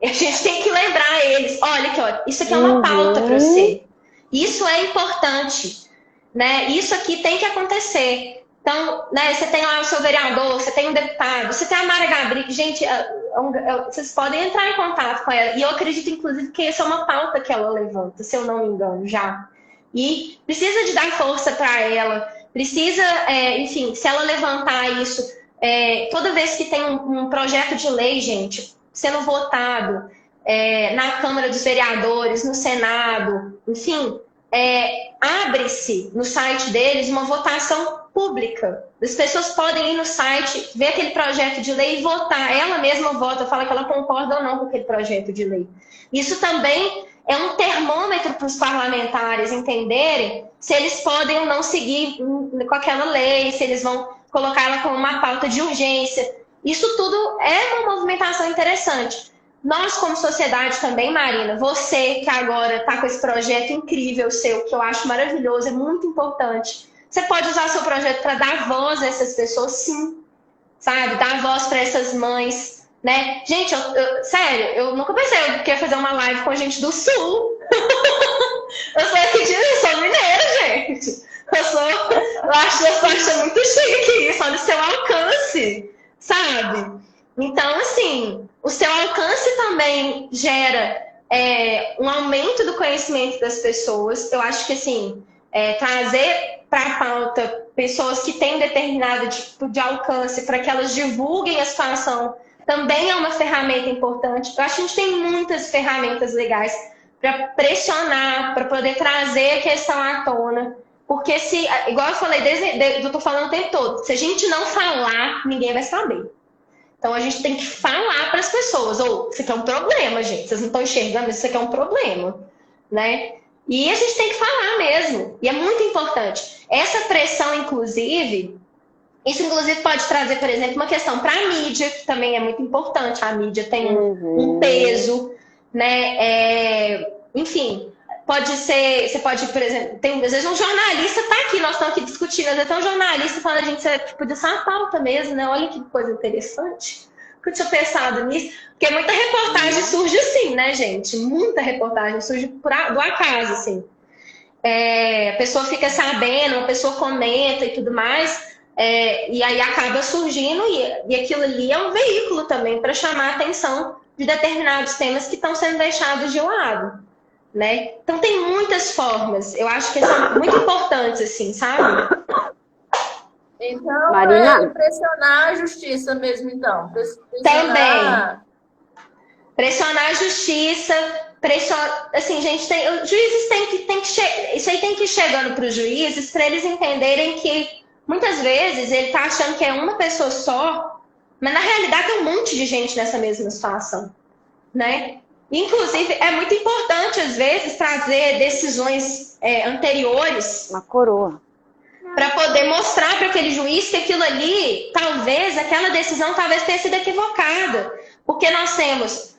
A gente tem que lembrar eles olha aqui, ó, isso aqui é uma pauta para você. Isso é importante, né? Isso aqui tem que acontecer. Então, né, você tem lá o seu vereador, você tem um deputado, você tem a Mara Gabri, que, gente, vocês podem entrar em contato com ela. E eu acredito, inclusive, que essa é uma pauta que ela levanta, se eu não me engano, já. E precisa de dar força para ela, precisa, enfim, se ela levantar isso, toda vez que tem um projeto de lei, gente, sendo votado na Câmara dos Vereadores, no Senado, enfim, abre-se no site deles uma votação pública. As pessoas podem ir no site, ver aquele projeto de lei e votar. Ela mesma vota, fala que ela concorda ou não com aquele projeto de lei. Isso também é um termômetro para os parlamentares entenderem se eles podem ou não seguir com aquela lei, se eles vão colocar ela como uma pauta de urgência. Isso tudo é uma movimentação interessante. Nós, como sociedade também, Marina, você que agora está com esse projeto incrível seu, que eu acho maravilhoso, é muito importante. Você pode usar seu projeto para dar voz a essas pessoas, sim, sabe? Dar voz para essas mães, né? Gente, sério, eu nunca pensei que ia fazer uma live com a gente do Sul. Eu sou aqui eu sou mineira, gente. Eu acho muito chique isso, olha o seu alcance, sabe? Então, assim, o seu alcance também gera um aumento do conhecimento das pessoas. Eu acho que, assim, trazer para a pauta pessoas que têm determinado tipo de alcance para que elas divulguem a situação também é uma ferramenta importante. Eu acho que a gente tem muitas ferramentas legais para pressionar, para poder trazer a questão à tona. Porque se, igual eu falei, eu estou falando o tempo todo, se a gente não falar, ninguém vai saber. Então a gente tem que falar para as pessoas, isso aqui é um problema, gente, vocês não estão enxergando, isso aqui é um problema, né? E a gente tem que falar mesmo, e é muito importante. Essa pressão, inclusive, isso inclusive pode trazer, por exemplo, uma questão para a mídia, que também é muito importante, a mídia tem um peso, né? Enfim, pode ser, você pode, por exemplo, às vezes um jornalista está aqui, nós estamos aqui discutindo, às vezes tem um jornalista falando, a gente podia ser uma pauta mesmo, né? Olha que coisa interessante. Eu tinha pensado nisso, porque muita reportagem surge assim, né, gente? Muita reportagem surge do acaso, assim. A pessoa fica sabendo, a pessoa comenta e tudo mais, e aí acaba surgindo, e aquilo ali é um veículo também para chamar a atenção de determinados temas que estão sendo deixados de lado, né? Então tem muitas formas, eu acho que são muito importantes, assim, sabe? Então, Marina? pressionar a justiça mesmo, então. Também. Pressionar a justiça, assim, gente, os juízes isso aí tem que ir chegando para os juízes para eles entenderem que muitas vezes ele está achando que é uma pessoa só, mas na realidade tem um monte de gente nessa mesma situação, né? Inclusive, é muito importante, às vezes, trazer decisões anteriores. Uma coroa. Para poder mostrar para aquele juiz que aquilo ali, aquela decisão talvez tenha sido equivocada. Porque nós temos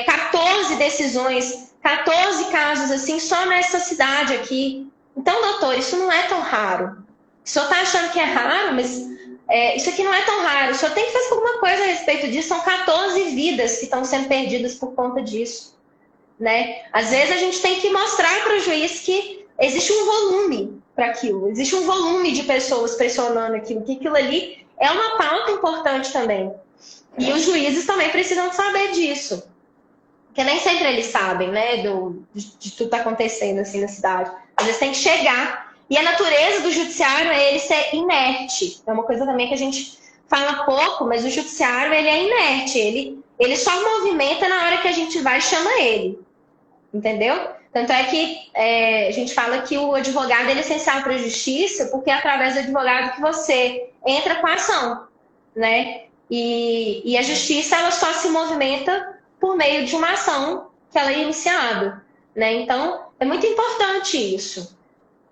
14 decisões, 14 casos assim, só nessa cidade aqui. Então, doutor, isso não é tão raro. O senhor está achando que é raro, mas isso aqui não é tão raro. O senhor tem que fazer alguma coisa a respeito disso. São 14 vidas que estão sendo perdidas por conta disso, né? Às vezes a gente tem que mostrar para o juiz que existe um volume para aquilo. Existe um volume de pessoas pressionando aquilo, que aquilo ali é uma pauta importante também. E os juízes também precisam saber disso. Porque nem sempre eles sabem, né, de tudo que está acontecendo assim na cidade. Às vezes tem que chegar. E a natureza do judiciário é ele ser inerte. É uma coisa também que a gente fala pouco, mas o judiciário ele é inerte. Ele só movimenta na hora que a gente vai e chama ele. Entendeu? Tanto é que a gente fala que o advogado ele é essencial para a justiça, porque é através do advogado que você entra com a ação, né? E a justiça ela só se movimenta por meio de uma ação que ela é iniciada, né? Então, é muito importante isso,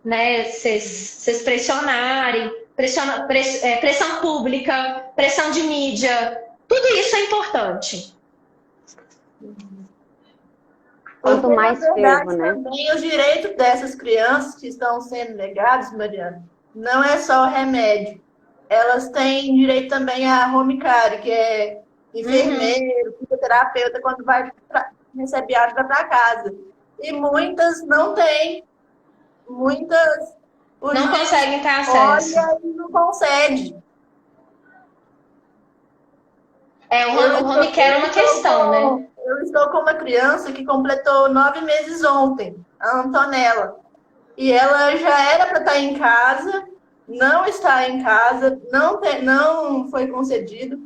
né? Vocês pressionarem, pressão pública, pressão de mídia, tudo isso é importante. Quanto Porque, mais na verdade, fervo, né? também os direitos dessas crianças que estão sendo negados, Mariana, não é só o remédio. Elas têm direito também a home care, que é enfermeiro, fisioterapeuta, quando vai receber ajuda para casa. E muitas não têm. Muitas Não conseguem ter acesso. olha e não consegue. O home care é uma questão, né? Eu estou com uma criança que completou 9 meses ontem, a Antonella. E ela já era para estar em casa, não está em casa, não foi concedido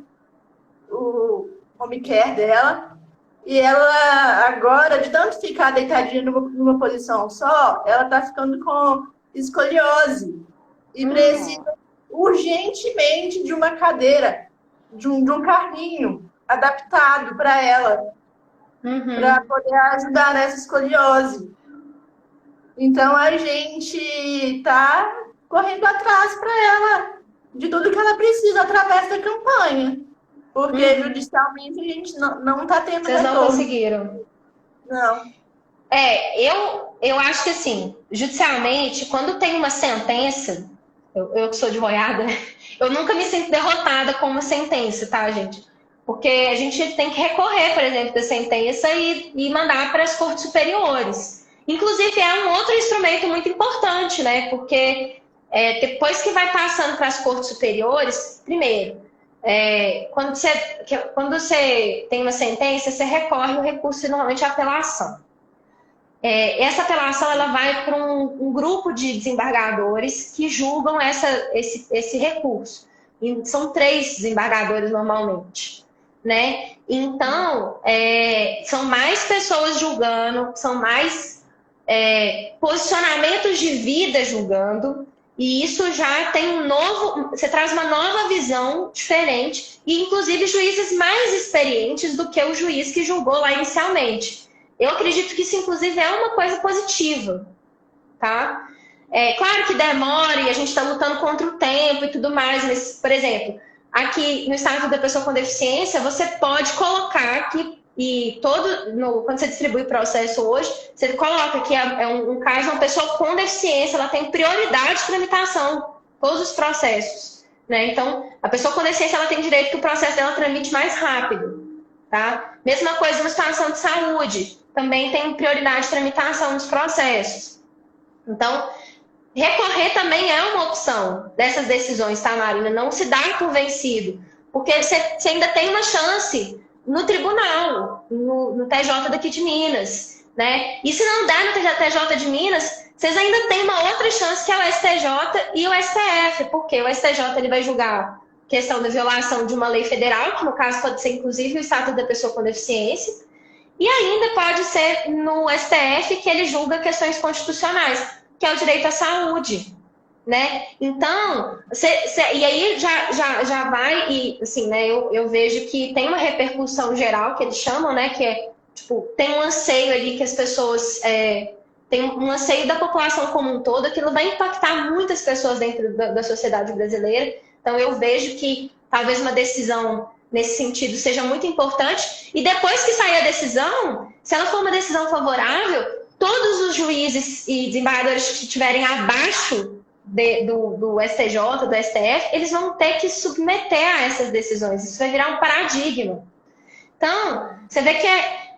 o home care dela. E ela agora, de tanto ficar deitadinha numa posição só, ela está ficando com escoliose. E precisa urgentemente de uma cadeira, de um carrinho adaptado para ela, para poder ajudar nessa escoliose. Então a gente está correndo atrás para ela de tudo que ela precisa através da campanha. Porque judicialmente a gente não está tendo Vocês retorno. não conseguiram. Não. Eu acho que assim, judicialmente, quando tem uma sentença, eu que sou advogada, eu nunca me sinto derrotada com uma sentença, tá, gente? Porque a gente tem que recorrer, por exemplo, da sentença e mandar para as cortes superiores. Inclusive, é um outro instrumento muito importante, né? Porque depois que vai passando para as cortes superiores, primeiro, quando você tem uma sentença, você recorre ao recurso, normalmente à apelação. Essa apelação ela vai para um grupo de desembargadores que julgam esse recurso. E são 3 desembargadores normalmente, né? Então, são mais pessoas julgando, são mais posicionamentos de vida julgando, e isso já tem você traz uma nova visão diferente, e inclusive juízes mais experientes do que o juiz que julgou lá inicialmente. Eu acredito que isso, inclusive, é uma coisa positiva, tá? Claro que demora e a gente está lutando contra o tempo e tudo mais, mas, por exemplo, aqui no Estatuto da Pessoa com Deficiência, você pode colocar que, quando você distribui o processo hoje, você coloca que um caso, uma pessoa com deficiência, ela tem prioridade de tramitação, todos os processos, né? Então, a pessoa com deficiência, ela tem direito que o processo dela tramite mais rápido, tá? Mesma coisa na situação de saúde, também tem prioridade de tramitação dos processos. Então, recorrer também é uma opção dessas decisões, tá, Marina? Não se dá por vencido, porque você ainda tem uma chance no tribunal, no TJ daqui de Minas, né? E se não der no TJ de Minas, vocês ainda têm uma outra chance, que é o STJ e o STF, porque o STJ ele vai julgar questão da violação de uma lei federal, que no caso pode ser inclusive o Estatuto da Pessoa com Deficiência, e ainda pode ser no STF que ele julga questões constitucionais, que é o direito à saúde, né? Então, e aí já vai, e assim, né, eu vejo que tem uma repercussão geral, que eles chamam, né, que é, tipo, tem um anseio ali que as pessoas, tem um anseio da população como um todo, aquilo vai impactar muitas pessoas dentro da sociedade brasileira. Então, eu vejo que talvez uma decisão nesse sentido seja muito importante, e depois que sair a decisão, se ela for uma decisão favorável, todos os juízes e desembargadores que estiverem abaixo do STJ, do STF, eles vão ter que submeter a essas decisões. Isso vai virar um paradigma. Então, você vê que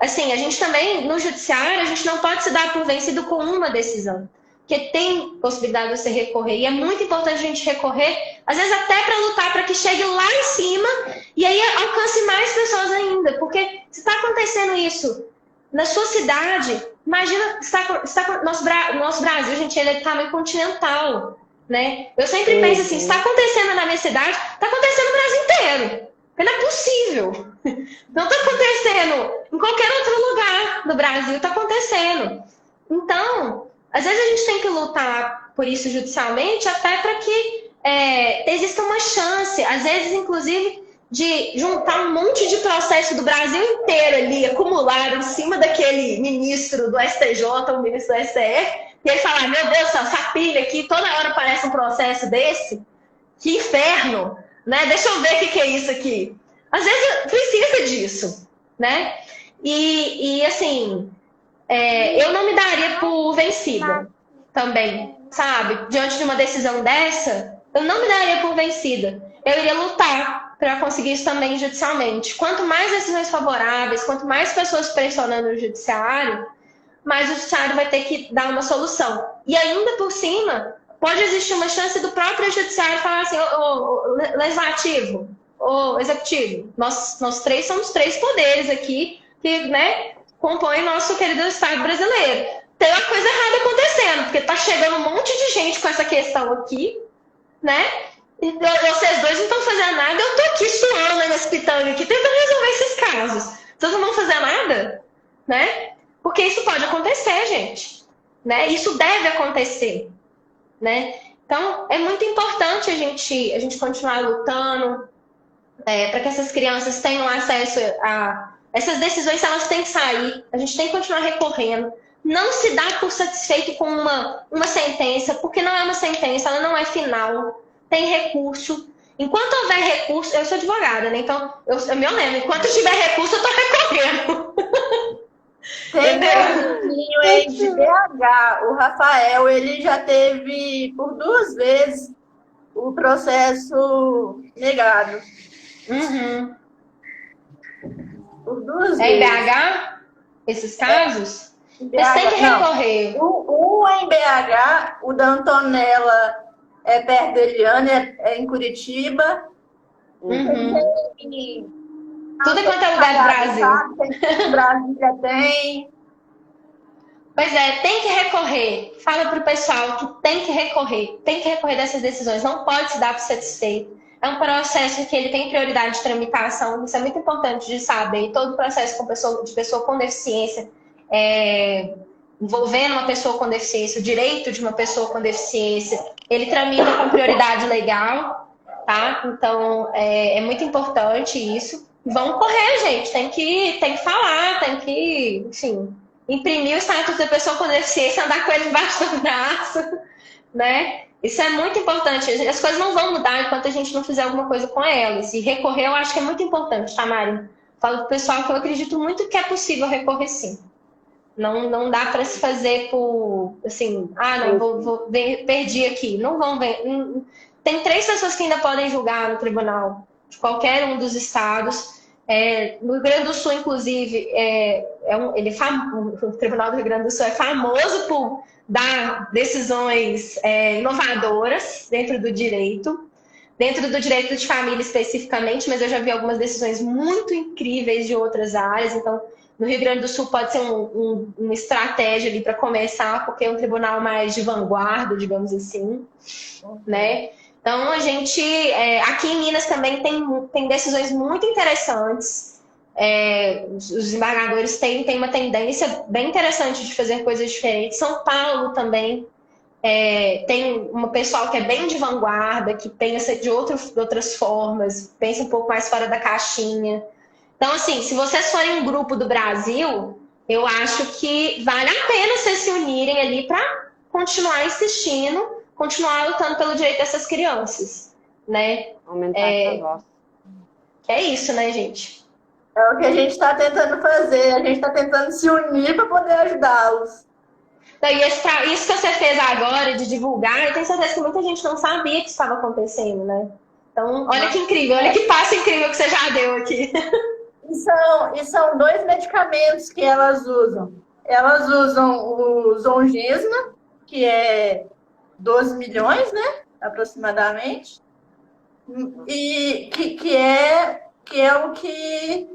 assim, a gente também, no judiciário, a gente não pode se dar por vencido com uma decisão, porque tem possibilidade de você recorrer, e é muito importante a gente recorrer, às vezes até para lutar para que chegue lá em cima, e aí alcance mais pessoas ainda, porque se está acontecendo isso na sua cidade, imagina, nosso Brasil, gente, ele é tamanho continental, né? Eu sempre penso assim, se está acontecendo na minha cidade, está acontecendo no Brasil inteiro. Porque não é possível. Não está acontecendo em qualquer outro lugar do Brasil, está acontecendo. Então, às vezes a gente tem que lutar por isso judicialmente, até para que exista uma chance, às vezes, inclusive, de juntar um monte de processo do Brasil inteiro ali, acumulado em cima daquele ministro do STJ, ou ministro do STF, e ele falar, meu Deus, essa pilha aqui, toda hora aparece um processo desse, que inferno, né? Deixa eu ver o que é isso aqui. Às vezes precisa disso, né? E assim, eu não me daria por vencida também, sabe? Diante de uma decisão dessa, eu não me daria por vencida. Eu iria lutar para conseguir isso também judicialmente. Quanto mais decisões favoráveis, quanto mais pessoas pressionando o judiciário, mais o judiciário vai ter que dar uma solução. E ainda por cima, pode existir uma chance do próprio judiciário falar assim, o legislativo, o executivo, nós três somos três poderes aqui que, né, compõem nosso querido Estado brasileiro. Tem uma coisa errada acontecendo, porque tá chegando um monte de gente com essa questão aqui, né? E vocês dois não estão fazendo nada, eu tô aqui suando nesse pitanga aqui, tentando resolver esses casos. Vocês não vão fazer nada, né? Porque isso pode acontecer, gente, né? Isso deve acontecer, né? Então, é muito importante a gente continuar lutando para que essas crianças tenham acesso a essas decisões, elas têm que sair, a gente tem que continuar recorrendo. Não se dá por satisfeito com uma sentença, porque não é uma sentença, ela não é final, tem recurso. Enquanto houver recurso, eu sou advogada, né? Então, eu me lembro, enquanto tiver recurso, eu tô recorrendo. Tem um vizinho aí de BH, o Rafael, ele já teve por 2 vezes o processo negado. Uhum. Por 2 vezes. É em BH? Esses casos? Mas tem que recorrer. O em BH, o da Antonella é perto de Eliane, é em Curitiba. Uhum. Tem, Tudo quanto é lugar do Brasil. Tem, Brasília tem. Pois é, tem que recorrer. Fala para o pessoal que tem que recorrer dessas decisões. Não pode se dar por satisfeito. É um processo que ele tem prioridade de tramitação. Isso é muito importante de saber. Todo processo de pessoa com deficiência, envolvendo uma pessoa com deficiência, o direito de uma pessoa com deficiência, ele tramita com prioridade legal, tá? Então, é muito importante isso. Vão correr, gente. Tem que falar, tem que, enfim, imprimir o status da pessoa com deficiência, andar com ele embaixo do braço, né? Isso é muito importante. As coisas não vão mudar enquanto a gente não fizer alguma coisa com elas. E recorrer, eu acho que é muito importante, tá, Mari? Falo pro pessoal que eu acredito muito que é possível recorrer, sim. Não dá para se fazer por, assim, perdi aqui. Não vão ver. Tem 3 pessoas que ainda podem julgar no tribunal, de qualquer um dos estados. No Rio Grande do Sul, inclusive, o Tribunal do Rio Grande do Sul é famoso por dar decisões inovadoras dentro do direito de família especificamente, mas eu já vi algumas decisões muito incríveis de outras áreas. Então, no Rio Grande do Sul pode ser uma estratégia ali para começar, porque é um tribunal mais de vanguarda, digamos assim, né? Então, a gente, aqui em Minas também tem decisões muito interessantes. Os desembargadores têm uma tendência bem interessante de fazer coisas diferentes. São Paulo também tem um pessoal que é bem de vanguarda, que pensa de outras formas, pensa um pouco mais fora da caixinha. Então, assim, se vocês forem um grupo do Brasil, eu acho que vale a pena vocês se unirem ali para continuar insistindo, continuar lutando pelo direito dessas crianças, né? Aumentar essa voz. É isso, né, gente? É o que a gente está tentando fazer. A gente está tentando se unir para poder ajudá-los. Então, isso que você fez agora, de divulgar, eu tenho certeza que muita gente não sabia que estava acontecendo, né? Então, olha que incrível, olha que passo incrível que você já deu aqui. E são 2 medicamentos que elas usam. Elas usam o Zolgensma, que é 12 milhões, né? Aproximadamente. E que é o que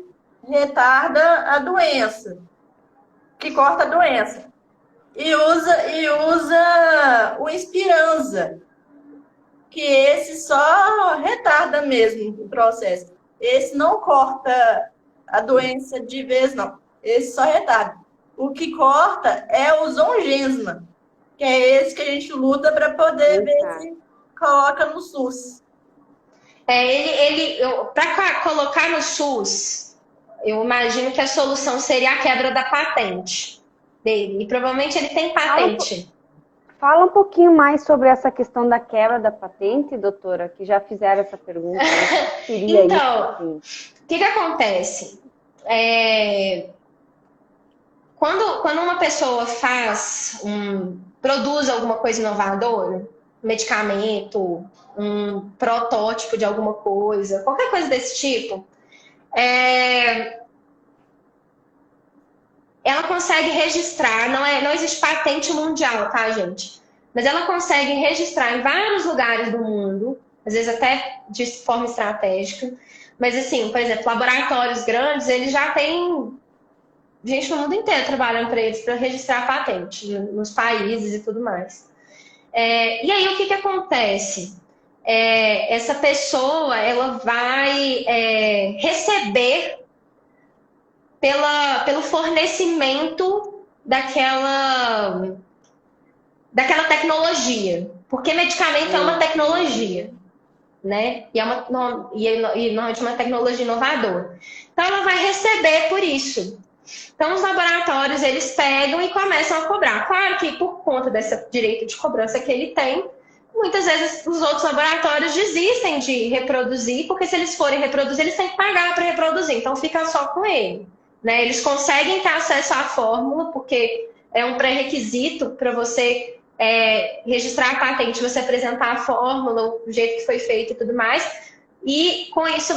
retarda a doença, que corta a doença. E usa o Inspiranza, que esse só retarda mesmo o processo. Esse não corta a doença de vez, não. Esse só retarda. O que corta é o Zolgensma, que é esse que a gente luta para poder ver se coloca no SUS. Para colocar no SUS, eu imagino que a solução seria a quebra da patente dele. E provavelmente ele tem patente. Fala um pouquinho mais sobre essa questão da quebra da patente, doutora, que já fizeram essa pergunta. Então, o que acontece? Quando uma pessoa produz alguma coisa inovadora, medicamento, um protótipo de alguma coisa, qualquer coisa desse tipo, ela consegue registrar, não existe patente mundial, tá, gente? Mas ela consegue registrar em vários lugares do mundo, às vezes até de forma estratégica. Mas, assim, por exemplo, laboratórios grandes, eles já têm gente no mundo inteiro trabalhando para eles, para registrar patente nos países e tudo mais. E aí, o que acontece? Essa pessoa, ela vai receber pelo fornecimento daquela tecnologia. Porque medicamento é uma tecnologia, né? E normalmente uma tecnologia inovadora. Então, ela vai receber por isso. Então, os laboratórios, eles pegam e começam a cobrar. Claro que, por conta desse direito de cobrança que ele tem, muitas vezes os outros laboratórios desistem de reproduzir, porque se eles forem reproduzir, eles têm que pagar para reproduzir. Então, fica só com ele, né? Eles conseguem ter acesso à fórmula, porque é um pré-requisito para você registrar a patente, você apresentar a fórmula, o jeito que foi feito e tudo mais. E, com isso,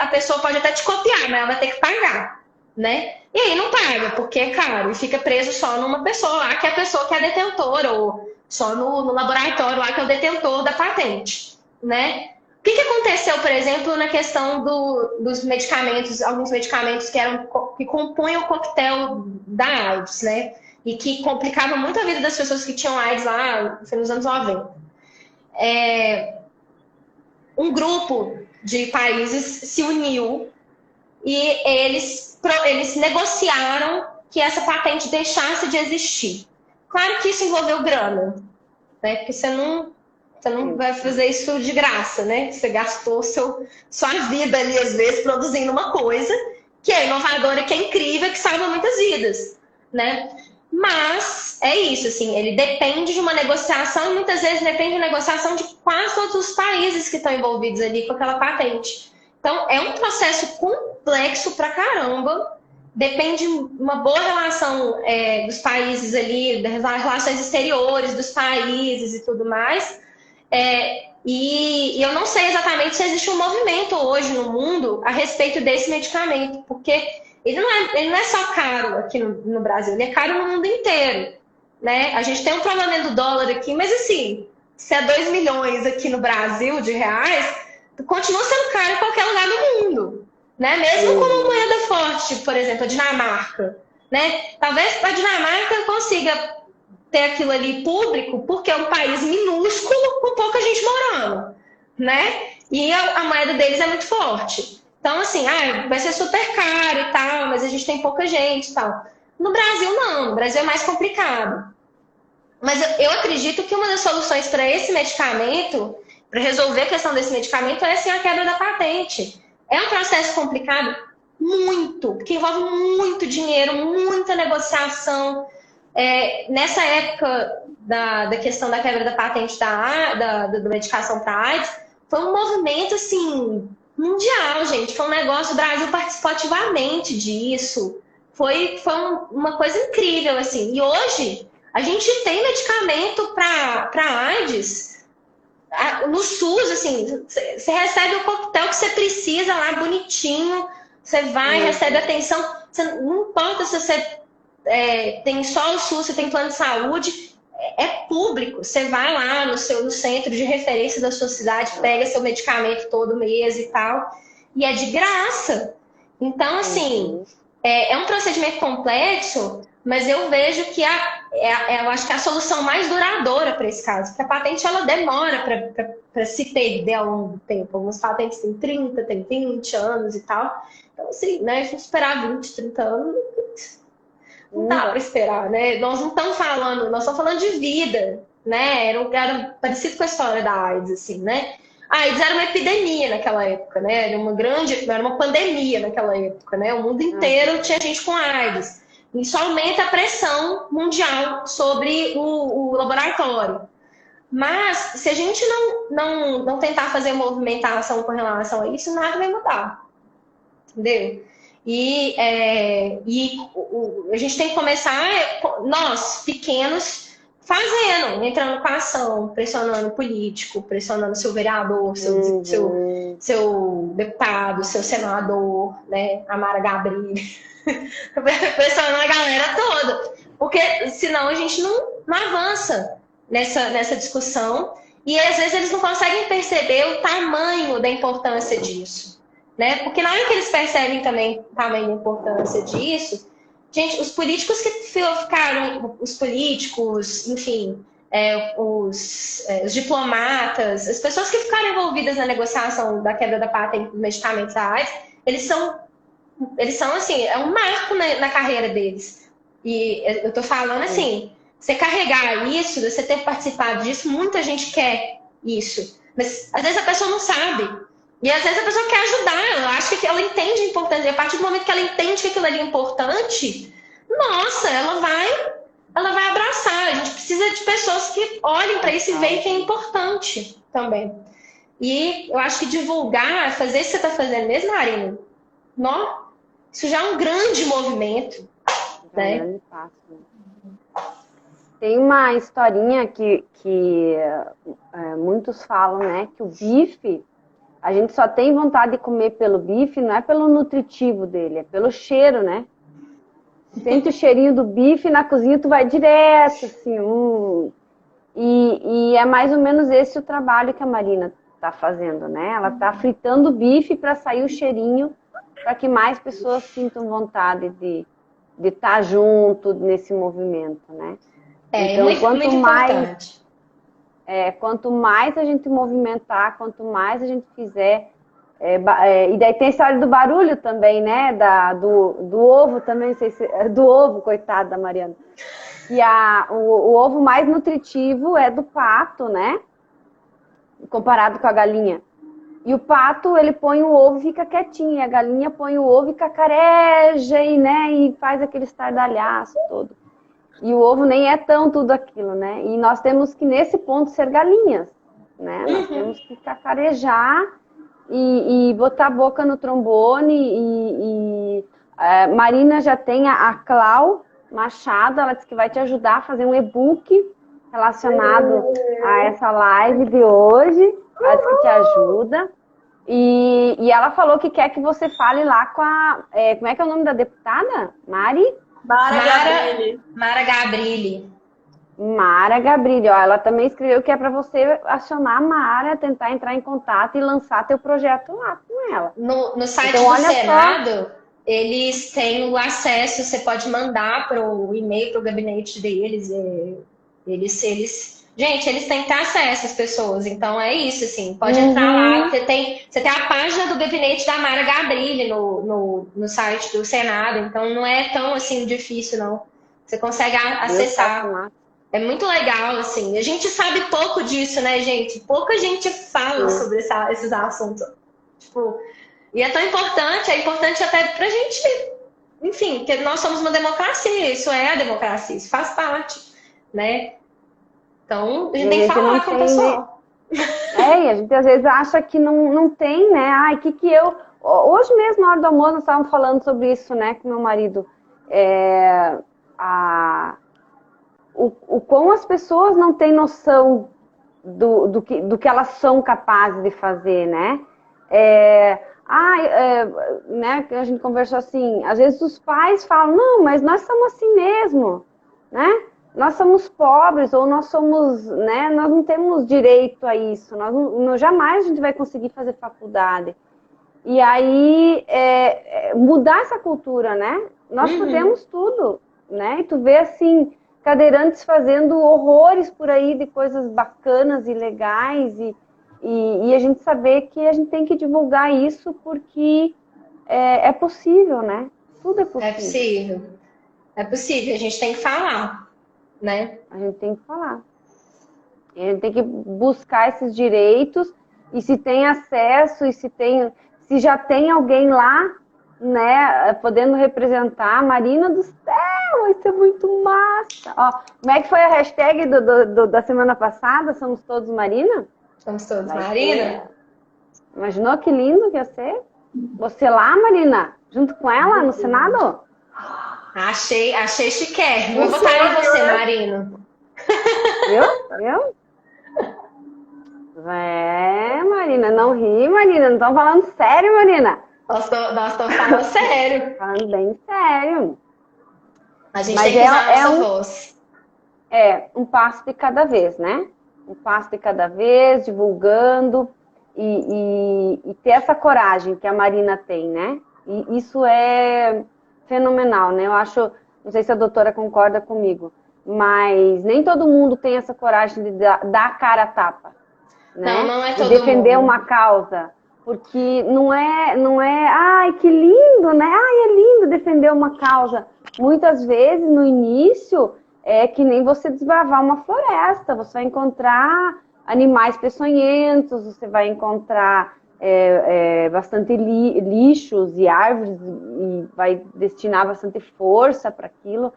a pessoa pode até te copiar, mas ela vai ter que pagar, né? E aí não paga, porque é caro, e fica preso só numa pessoa lá, que é a pessoa que é detentora, ou só no laboratório lá, que é o detentor da patente, né? O que aconteceu, por exemplo, na questão dos medicamentos, alguns medicamentos que compunham o coquetel da AIDS, né? E que complicavam muito a vida das pessoas que tinham AIDS lá nos anos 90. Um grupo de países se uniu e eles negociaram que essa patente deixasse de existir. Claro que isso envolveu grana, né? Porque você não vai fazer isso de graça, né? Você gastou sua vida ali, às vezes, produzindo uma coisa que é inovadora, que é incrível, que salva muitas vidas, né? Mas é isso, assim, ele depende de uma negociação e muitas vezes depende de uma negociação de quase todos os países que estão envolvidos ali com aquela patente. Então, é um processo complexo pra caramba, depende de uma boa relação dos países ali, das relações exteriores dos países e tudo mais. E eu não sei exatamente se existe um movimento hoje no mundo a respeito desse medicamento, porque ele não é só caro aqui no Brasil, ele é caro no mundo inteiro, né? A gente tem um problema do dólar aqui, mas assim, se é 2 milhões aqui no Brasil de reais, continua sendo caro em qualquer lugar do mundo, né? Mesmo com uma moeda forte, por exemplo, a Dinamarca, né? Talvez a Dinamarca consiga ter aquilo ali público, porque é um país minúsculo com pouca gente morando, né? E a moeda deles é muito forte. Então, assim, vai ser super caro e tal, mas a gente tem pouca gente e tal. No Brasil, não. No Brasil é mais complicado. Mas eu acredito que uma das soluções para esse medicamento, para resolver a questão desse medicamento, é sim a quebra da patente. É um processo complicado? Muito, porque envolve muito dinheiro, muita negociação. Nessa época da questão da quebra da patente da medicação para AIDS, foi um movimento, assim, mundial, gente. Foi um negócio, o Brasil participou ativamente disso. Foi uma coisa incrível, assim. E hoje, a gente tem medicamento para AIDS no SUS, assim. Você recebe o coquetel que você precisa lá, bonitinho. Você vai, recebe atenção. Não importa se você tem só o SUS, você tem plano de saúde. É público. Você vai lá no centro de referência da sua cidade, pega seu medicamento todo mês e tal, e é de graça. Então, assim, é um procedimento complexo, mas eu vejo que eu acho que é a solução mais duradoura para esse caso, porque a patente ela demora para se perder ao longo do tempo. Algumas patentes têm 30, tem 20 anos e tal. Então, assim, né, a gente esperar 20, 30 anos. Não dá para esperar, né? Nós não estamos falando, nós estamos falando de vida, né? Era parecido com a história da AIDS, assim, né? A AIDS era uma epidemia naquela época, né? Era uma pandemia naquela época, né? O mundo inteiro tinha gente com AIDS. Isso aumenta a pressão mundial sobre o laboratório. Mas, se a gente não tentar fazer movimentação com relação a isso, nada vai mudar. Entendeu? E a gente tem que começar, nós, pequenos, fazendo, entrando com a ação, pressionando o político, pressionando seu vereador, seu deputado, seu senador, né, a Mara Gabrilli, pressionando a galera toda, porque senão a gente não avança nessa discussão e às vezes eles não conseguem perceber o tamanho da importância disso, né? Porque na hora que eles percebem também o tamanho da importância disso, gente, os políticos que ficaram, os políticos, enfim, os diplomatas, as pessoas que ficaram envolvidas na negociação da quebra da patente dos medicamentos da AIDS, eles são assim, é um marco na carreira deles. E eu tô falando assim, você carregar isso, você ter participado disso, muita gente quer isso. Mas às vezes a pessoa não sabe. E às vezes a pessoa quer ajudar, ela acha que ela entende a importância. E a partir do momento que ela entende que aquilo ali é importante, nossa, ela vai abraçar. A gente precisa de pessoas que olhem para isso e vejam que é importante também. E eu acho que divulgar, fazer isso que você está fazendo mesmo, Marina, isso já é um grande movimento. Né? Grande passo. Tem uma historinha que muitos falam, né? Que o bife, a gente só tem vontade de comer pelo bife, não é pelo nutritivo dele, é pelo cheiro, né? Sente o cheirinho do bife na cozinha, tu vai direto, assim. E é mais ou menos esse o trabalho que a Marina tá fazendo, né? Ela tá fritando o bife para sair o cheirinho, para que mais pessoas sintam vontade de estar junto nesse movimento, né? Então, muito importante. Quanto mais a gente movimentar, quanto mais a gente fizer... e daí tem a história do barulho também, né? Do ovo também, não sei se... Do ovo, coitado da Mariana. Que o ovo mais nutritivo é do pato, né? Comparado com a galinha. E o pato, ele põe o ovo e fica quietinho. E a galinha põe o ovo e cacareja e faz aquele estardalhaço todo. E o ovo nem é tão tudo aquilo, né? E nós temos que, nesse ponto, ser galinhas, né? Nós temos que cacarejar e botar a boca no trombone. Marina já tem a Clau Machado, ela disse que vai te ajudar a fazer um e-book relacionado a essa live de hoje. Ela disse que te ajuda. E ela falou que quer que você fale lá com a... como é que é o nome da deputada? Mara Gabrilli. Mara Gabrilli, ó, ela também escreveu que é para você acionar a Mara, tentar entrar em contato e lançar teu projeto lá com ela. No site do Senado, eles têm o acesso, você pode mandar para o e-mail, para o gabinete deles. Gente, eles têm que ter acesso às pessoas, então é isso, assim, pode entrar lá, você tem a página do gabinete da Mara Gabrilli no site do Senado, então não é tão, assim, difícil, não. Você consegue acessar. É muito legal, assim, a gente sabe pouco disso, né, gente? Pouca gente fala sobre esses assuntos, tipo, e é importante até pra gente, enfim, porque nós somos uma democracia, isso é a democracia, isso faz parte, né? Então, a gente tem que falar com o pessoal. E a gente às vezes acha que não tem, né? Ai, que eu... Hoje mesmo, na hora do almoço, nós estávamos falando sobre isso, né, com meu marido. O quão as pessoas não têm noção do que elas são capazes de fazer, né? Né? A gente conversou assim, às vezes os pais falam, não, mas nós somos assim mesmo, né? Nós somos pobres, ou nós somos, né? Nós não temos direito a isso, jamais a gente vai conseguir fazer faculdade. E aí, mudar essa cultura, né? Nós podemos tudo, né? E tu vê, assim, cadeirantes fazendo horrores por aí de coisas bacanas e legais, e a gente saber que a gente tem que divulgar isso porque é possível, né? Tudo é possível. É possível, a gente tem que falar, né? A gente tem que falar. A gente tem que buscar esses direitos, e se tem acesso, e se já tem alguém lá, né, podendo representar, Marina do céu, isso é muito massa. Ó, como é que foi a hashtag da semana passada? Somos todos Marina? Somos todos Marina? Imaginou que lindo que ia ser? Você lá, Marina, junto com ela no Senado? Achei chiquérrimo. Vou votar em você, Marina. Viu? Marina, não ri, Marina. Não estão falando sério, Marina. Nós estamos falando sério. Falando bem sério. A gente Mas tem que usar a nossa voz. É, um passo de cada vez, né? Um passo de cada vez, divulgando e ter essa coragem que a Marina tem, né? E isso é fenomenal, né? Eu acho, não sei se a doutora concorda comigo, mas nem todo mundo tem essa coragem de dar a cara a tapa, né? Não é todo de defender mundo. uma causa, porque não é, ai, que lindo, né? Ai, é lindo defender uma causa. Muitas vezes, no início, é que nem você desbravar uma floresta, você vai encontrar animais peçonhentos, você vai encontrar bastante lixos e árvores e vai destinar bastante força para aquilo.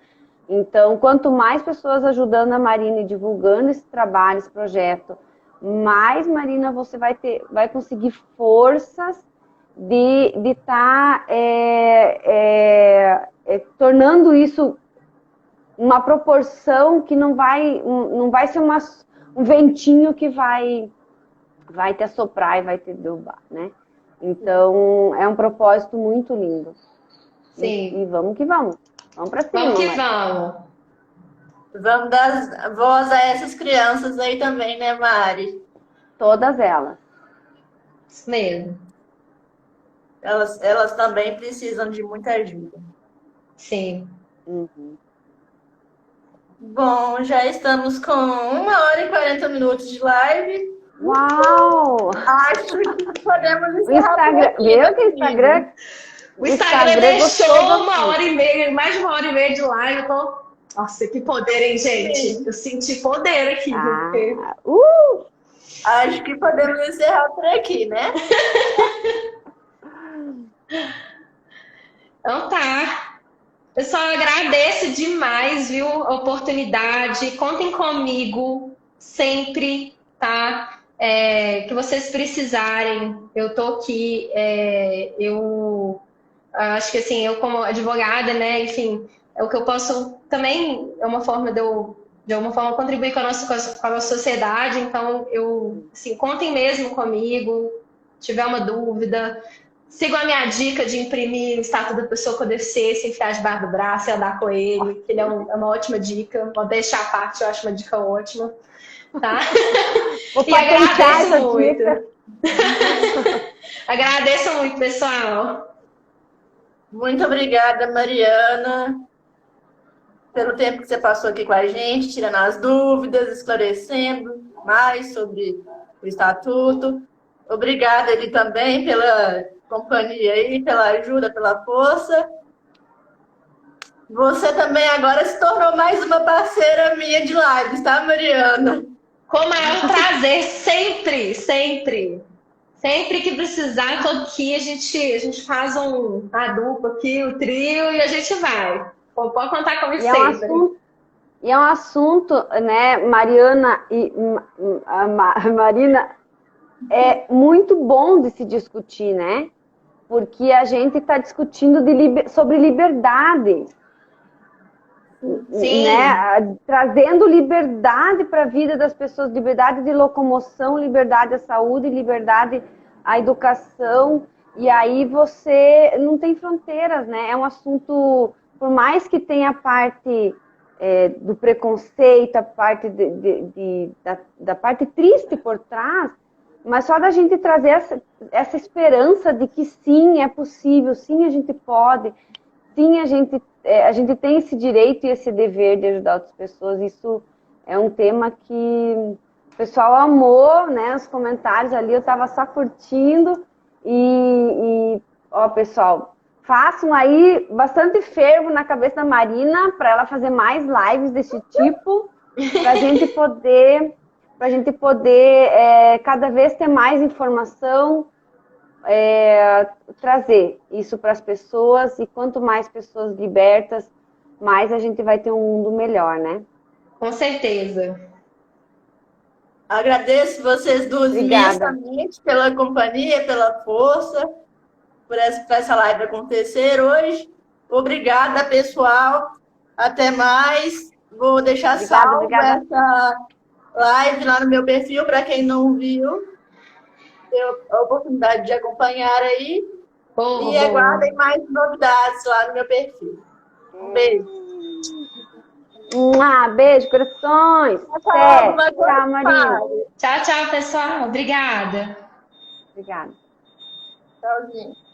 Então, quanto mais pessoas ajudando a Marina e divulgando esse trabalho, esse projeto, mais, Marina, você vai conseguir forças de estar tornando isso uma proporção que não vai ser um ventinho que vai te assoprar e vai te derrubar, né? Então, é um propósito muito lindo. Sim. E vamos que vamos. Vamos pra cima. Vamos que vamos. Vamos dar voz a essas crianças aí também, né, Mari? Todas elas. Isso mesmo. Elas também precisam de muita ajuda. Sim. Uhum. Bom, já estamos com 1h40 de live. Uau! Acho que podemos O encerrar Instagram, por aqui, viu que o Instagram... O Instagram deixou gostou 1h30, mais de 1h30 de live. Eu tô... Nossa, que poder, hein, gente? Sim. Eu senti poder aqui. Porque... Acho que podemos encerrar por aqui, né? Então tá. Pessoal, eu agradeço demais, viu, a oportunidade. Contem comigo sempre, tá? Que vocês precisarem, eu tô aqui. Eu acho que assim, eu como advogada, né, enfim, é o que eu posso também, é uma forma de eu, de alguma forma, contribuir com a nossa sociedade. Então, assim, contem mesmo comigo, se tiver uma dúvida. Sigam a minha dica de imprimir a estátua da pessoa com deficiência, enfiar debaixo do braço e andar com ele, que ele é uma ótima dica. Vou deixar a parte, eu acho uma dica ótima. Tá? Vou E agradeço muito. Agradeço muito, pessoal. Muito obrigada, Mariana, pelo tempo que você passou aqui com a gente, tirando as dúvidas, esclarecendo mais sobre o Estatuto. Obrigada ele também pela companhia aí, pela ajuda, pela força. Você também agora se tornou mais uma parceira minha de lives, tá, Mariana? Com o maior prazer, sempre, sempre. Sempre que precisar, tô aqui, a gente faz a dupla aqui, o trio, e a gente vai. Pode contar comigo sempre. E é um assunto, né, Mariana e Marina, é muito bom de se discutir, né? Porque a gente está discutindo sobre liberdade. Sim. Né? Trazendo liberdade para a vida das pessoas, liberdade de locomoção, liberdade à saúde, liberdade à educação. E aí você não tem fronteiras, né? É um assunto, por mais que tenha a parte do preconceito, a parte da parte triste por trás, mas só da gente trazer essa esperança de que sim, é possível, sim, a gente pode, sim, a gente tem esse direito e esse dever de ajudar outras pessoas. Isso é um tema que o pessoal amou, né? Os comentários ali, eu estava só curtindo. Ó, pessoal, façam aí bastante fervo na cabeça da Marina para ela fazer mais lives desse tipo, para a gente poder cada vez ter mais informação, trazer isso para as pessoas, e quanto mais pessoas libertas, mais a gente vai ter um mundo melhor, né? Com certeza. Agradeço vocês duas imensamente pela companhia, pela força, por essa live acontecer hoje. Obrigada, pessoal. Até mais. Vou deixar salvo live lá no meu perfil, para quem não viu, deu a oportunidade de acompanhar aí. Boa, E boa. aguardem mais novidades lá no meu perfil. Um beijo. Beijo, corações. Até. Tchau, Marina. Tchau, tchau, pessoal. Obrigada. Obrigada. Tchauzinho.